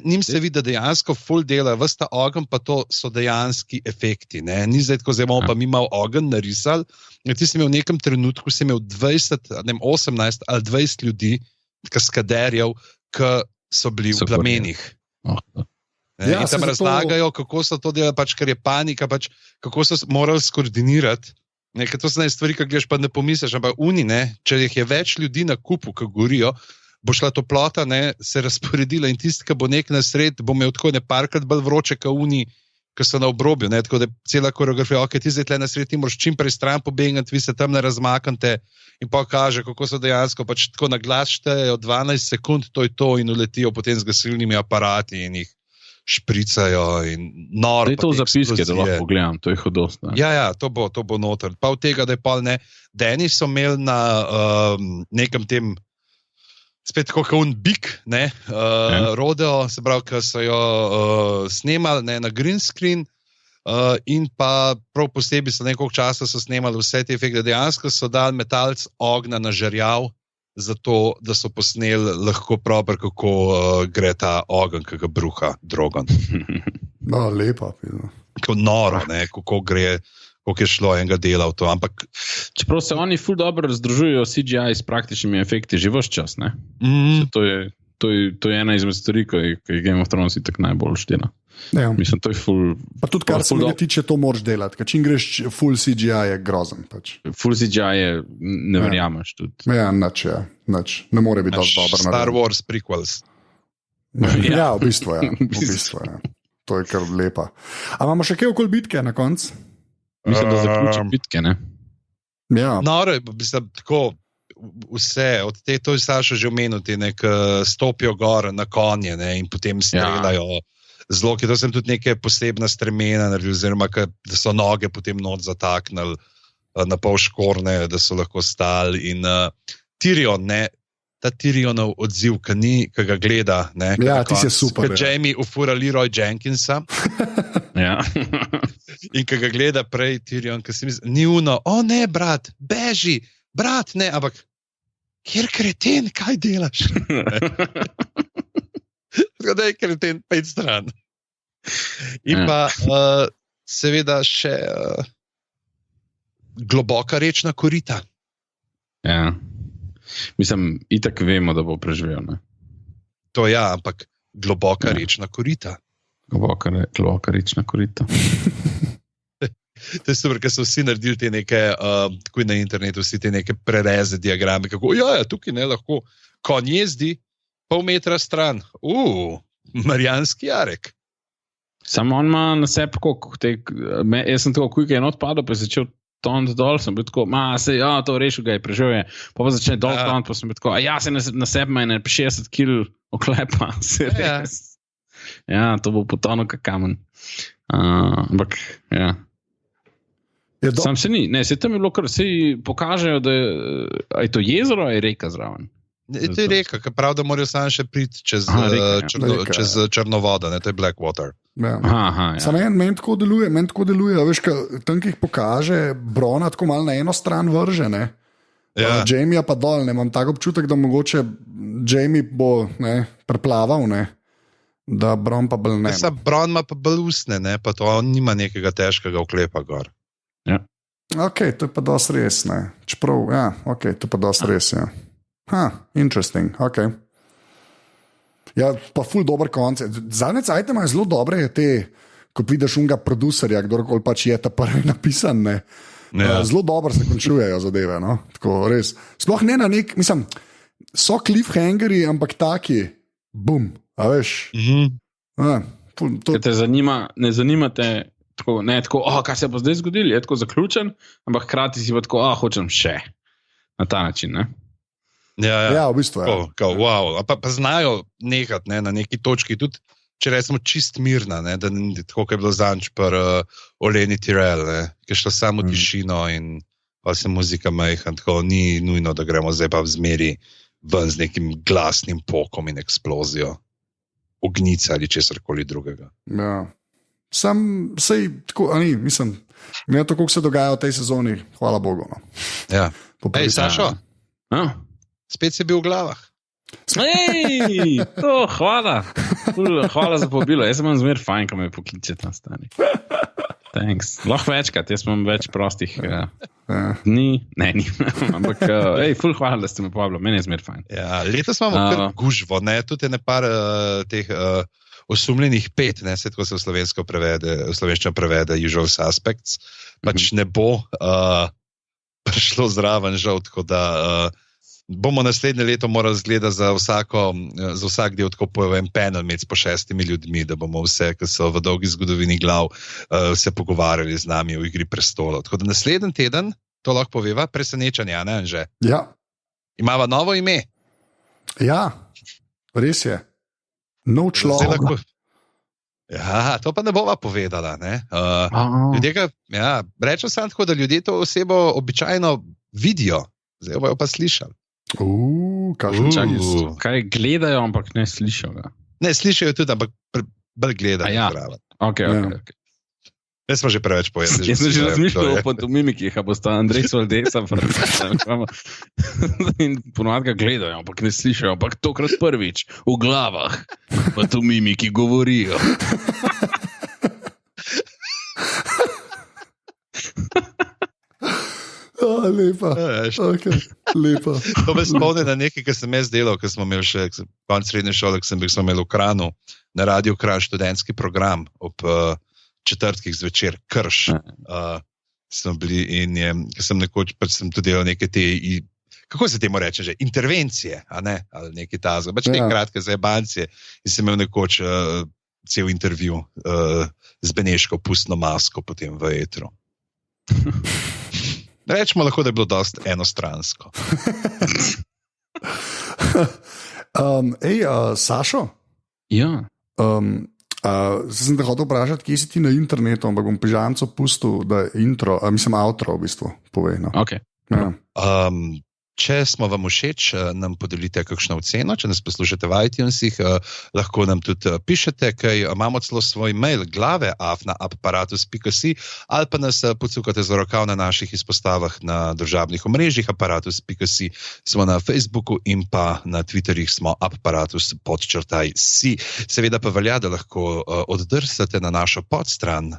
Njim se vidi, da dejansko ful dela, ves ta ogenj pa to so dejanski efekti, ne? Ni zdaj tako, zdaj bomo pa mi malo ogenj narisali, ti si imel v nekem trenutku, si imel 18 ali 20 ljudi, kaskaderjev, ki so bili v plamenih. In tam razlagajo, kako so to delali, pač, ker je panika, pač, kako so morali skoordinirati. To so stvari, ki gledaš, pa ne pomisliš, ampak če jih je več ljudi na kupu, ki gorijo, bo šla toplota, se razporedila in tisti, ki bo nek na sred, bo imel tako parkrat bolj vroče, kot oni, ki so na obrobju. Tako da cela koreografija, ti zdaj tle na sred, ti moraš čim prej stran pobegati, vi se tam ne razmaknete in pa kaže, kako so dejansko pač tako na glas štejejo 12 sekund, to je to in uletijo potem z gasilnimi aparati in jih špricajo in noro. Je to zapiske, da lahko pogledam, to je hudost. Ja, to bo noter. Pa od tega, da je pol ne, Deni so imeli na nekem tem, spet tako kot un bik, rodeo, se pravi, ki so jo snemali na green screen in pa prav posebej so nekaj časa so snemali vse te efekte, dejansko so dali metalc ognja na žerjav, zato, da so posneli lahko proper, kako gre ta ogenj, ki ga bruha Drogon. No, lepa. Kako noro, kako gre, koliko je šlo enega dela v to. Ampak, čeprav se oni ful dobro združujejo CGI s praktičnimi efekti že ves čas, ne? To je ena izmed stvari, ki je Game of Thrones tako najbolj štena. Ja. Mislim, to je ful... Pa tudi, kar se mene tiče, to moraš delati. Ker čim greš full CGI je grozen. Pač. Full CGI je, ne verjameš tudi. Ja, nič. Ne more biti dobro. Star Wars prequels. Ja, v bistvu je. To je kar lepa. A imamo še kaj okoli bitke na koncu? Mislim, da zaključim bitke, ne? Ja. Noro je, mislim, tako... Vse, od te, to je Saša že omenil, stopijo gor na konje in potem streljajo zloki. To sem tudi neke posebna stremena naredil, oziroma da so noge potem not zataknili na pol škorne, da so lahko stali. In Tyrion, ta Tyrionov odziv, ki ga gleda. Ja, ti si super. Kot Jamie ufura Leroy Jenkinsa. Ja. In ki ga gleda prej Tyrion, ki si misli, ni uno, ne, brat, beži, brat, ne, ampak kjer kreten, kaj delaš? Tako da je kreten 5 stran. In pa seveda še globoka rečna korita. Ja. Mislim, itak vemo, da bo preživel, ne? To ja, ampak globoka rečna korita. Globoka rečna korita. To je super, ker so vsi naredili te neke, tako na internetu, vsi te neke prereze, diagrame, kako, tukaj ne lahko konj jezdi, pol metra stran. Marijanski jarek. Samo on ima na sebi, jaz sem tako, kuj je not padel, pa je začel toniti dol, sem bil tako, to rešil ga je, preživel je, pa začne dol toniti, pa sem bil tako, se na sebi ima 60 kil oklepa, se res. Ja, to bo potonil kak kamen. Ampak, ja. Sam se ni, ne, se tam je bilo kar, se pokažejo, da je to jezero, a je reka zraven. To je reka, ki pravi, da morajo samo še priti čez Črnovoda, ne, to je Blackwater. Ja. Aha, ja. Samo meni tako deluje, veš, tam, ki jih pokaže, Brona tako malo na eno stran vrže, ne? Ja. Jamie pa dol, ne, imam tak občutek, da mogoče Jamie bo preplaval, ne? Da Bron pa bolj ne. Bron ima pa bolj usne, ne, pa to on nima nekega težkega oklepa gor. Ja. Ok, to je pa dosti res, ne. Čeprav, ja, ok, to je pa dosti res, ja. Interesting, ok. Ja, pa ful dober koncept. Zadnje cajte imajo zelo dobre te, ko vidiš unga producerja, kdorkoli pač je ta prvi napisan, ne. Ja. Zelo dobro se končujejo zadeve, no. Tako, res. Sploh ne na nek, mislim, so cliffhangeri, ampak taki, bum, a veš. Te ne zanimate tako, kaj se bo zdaj zgodilo, je tako zaključen, ampak hkrati si pa tako, hočem še. Na ta način, ne. Ja, v bistvu je. Wow. Pa znajo nehati, ne, na neki točki, tudi če rečemo čist mirna, ne, da tako, kot je bilo zanč pri Oleni Tyrell, ne, ki je šlo samo tišino in pa se muzika mehan, tako ni nujno, da gremo zdaj pa v zmeri ven z nekim glasnim pokom in eksplozijo ognjice ali česarkoli drugega. Ja. Sam sej tako, ani, mislim, glede to, koliko se dogaja v tej sezoni, hvala Bogu. No. Ja. Ej, Sašo, spet si bil v glavah. Ej, hvala. Hvala za povabilo. Jaz sem vam zmer fajn, ko me pokličete na stani. Thanks. Lahko večkrat, jaz imam več prostih dni. Ne, ampak ful hvala, da ste me povabili. Meni je zmer fajn. Ja, letos imamo kar gužvo, ne, tudi je nepar teh osumljenih 5, ne, se tako se v slovenščino prevede Usual Suspects, pač ne bo prišlo zraven žal, tako da bomo naslednje leto morali zgledati za vsak del tako povem panel med po 6 ljudmi, da bomo vse, ki so v dolgi zgodovini glav, se pogovarjali z nami o Igri prestolov. Tako da naslednji teden, to lahko poveva, presenečanje, ne, Anže? Ja. Imava novo ime? Ja, res je. Nov človek. Ja, to pa ne bova povedala, ne. Rečem samo tako, da ljudje to osebo običajno vidijo, zdaj bojo pa slišali. Kaj gledajo, ampak ne slišijo ga. Ne, slišijo tudi, ampak bolj gledajo. Ja. Ok. Ne smo že preveč povedali. Jaz sem že razmišljal o pantomimikih, a bosta Andrej Soldesa in ponovadi ga gledajo, ampak ne slišijo, ampak tokrat prvič v glavah pantomimiki govorijo. Lepa. Okay. Lepa. To me spomni na nekaj, kar sem jaz delal, ko smo imeli še konc srednje šole, ko smo imeli v Kranu, na Radio Kran študentski program ob četrtkih zvečer, Krš. Smo bili in sem nekoč, pač sem tudi delal neke te, kako se temu reče že, intervencije, a ne, ali neki tazgo, pač te kratke zajebancije in sem imel nekoč cel intervju z Beneško pustno masko potem v etru. Rečemo lahko, da je bilo dosti enostransko. Sašo? Ja. Sem te hotel vprašati, kje si ti na internetu, ampak bom pižamco pustil, da je outro v bistvu pove. No. Ok. Ja. Če smo vam všeč, nam podelite kakšno oceno, če nas poslušate v iTunesih, lahko nam tudi pišete, kaj imamo celo svoj mail glave@apparatus.si ali pa nas pocukate za rokav na naših izpostavah na družabnih omrežjih apparatus.si, smo na Facebooku in pa na Twitterjih smo apparatus_si. Seveda pa velja, da lahko oddrsate na našo podstran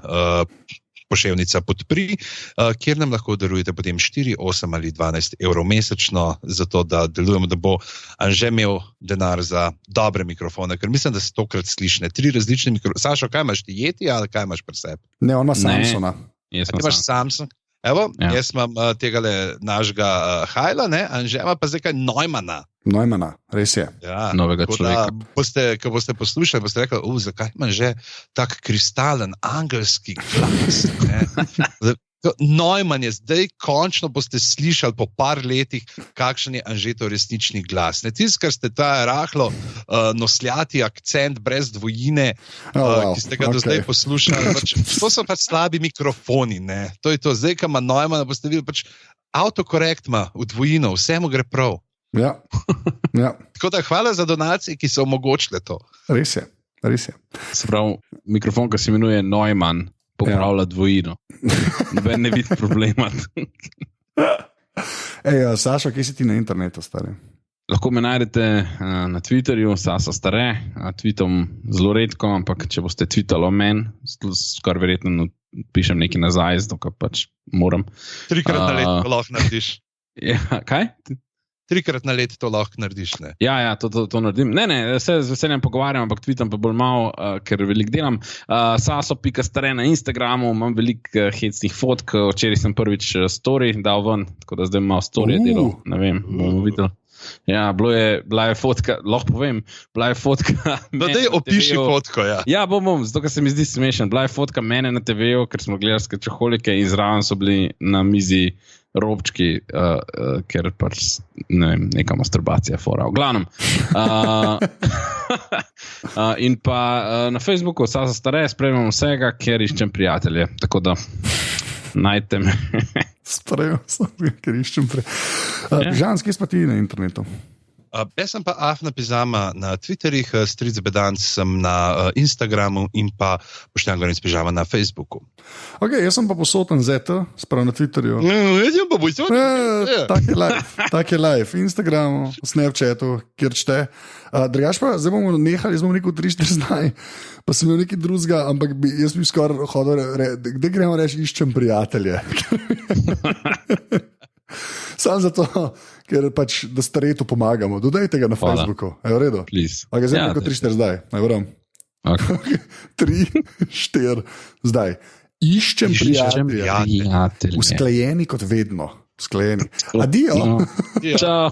poševnica Podpri, kjer nam lahko darujete potem 4, 8 ali 12 evrov mesečno, zato da delujemo, da bo Anže imel denar za dobre mikrofone, ker mislim, da se tokrat slišne 3 različne mikrofone. Sašo, kaj imaš ti Yeti ali kaj imaš pri sebi? Ne, ona Samsona. Ti imaš Samsung? Evo, jaz imam tegale našega Hajla, ne, Anže ima pa zdaj kaj Neumana, res je. Ja, novega človeka. Ko boste poslušali, boste rekli, zakaj ima že tak kristalen, angelski glas. Neumann je zdaj, končno boste slišali po par letih, kakšen je Anžetov resnični glas. Ne tisti, kar ste ta rahlo nosljati akcent brez dvojine, ki ste ga do zdaj poslušali. To so pač slabi mikrofoni. Ne? To je to. Zdaj, ko ima Neumann, boste videli, pač autokorekt ima v dvojino, vse mu gre prav. Ja. Tako da hvala za donacije, ki so omogočile to. Res je. Se pravi, mikrofon, ki se imenuje Neumann, popravlja dvojino. Noben ne vidi problema. Saša, kje si ti na internetu, stari? Lahko me najdete na Twitterju, Sasa Stare, tweetom zelo redko, ampak če boste tweetali o meni, skar verjetno pišem nekaj nazaj, zato pač moram. 3-krat na leto lahko narediš. Ja, kaj? 3-krat na leto to lahko narediš, ne? Ja, to naredim. Ne, se z veseljem pogovarjam, ampak tweetam pa bolj malo, ker veliko delam. Saso.stare na Instagramu, imam veliko hecnih fotk, včeraj sem prvič story dal ven, tako da zdaj malo story delal, ne vem, bomo videli. Ja, bila je fotka, lahko povem, bila je fotka. No, daj opiši fotko, ja. Ja, bom, zato ker se mi zdi smešen. Bila je fotka mene na TV-u, ker smo gledali Skečeholike in zraven so bili na mizi robčki, ker pač, ne vem, neka masturbacija fora. V glavnem. In pa na Facebooku Sasa Stare spremljam vsega, ker iščem prijatelje. Tako da najte me. Sprejel sem, ker iščem Žan, kje pa ti na internetu? Jaz sem pa Afna Pizama na Twitterih, Stric Bedanc sem na Instagramu in pa Boštjan Gorenc Pižama na Facebooku. Ok, jaz sem pa posoten ZT, sprav na Twitterju. Jaz sem pa posoten. Tak je live. Instagramu, Snapchatu, kjer čte. Drugač pa, zdaj bomo nehali, jaz bom rekel 3-4 zdaj, pa sem imel nekaj drugega, ampak jaz bi skoraj hodil, kde gremo reči, iščem prijatelje. Sam zato, ker pač, da staretu pomagamo. Dodajte ga na Facebooku. Je v redu? Please. Ok, zdaj neko 3-4 zdaj. Naj vram. Okay. 3-4 zdaj. Iščem prijatelje. Usklajeni kot vedno. Usklajeni. Adijo. Ciao.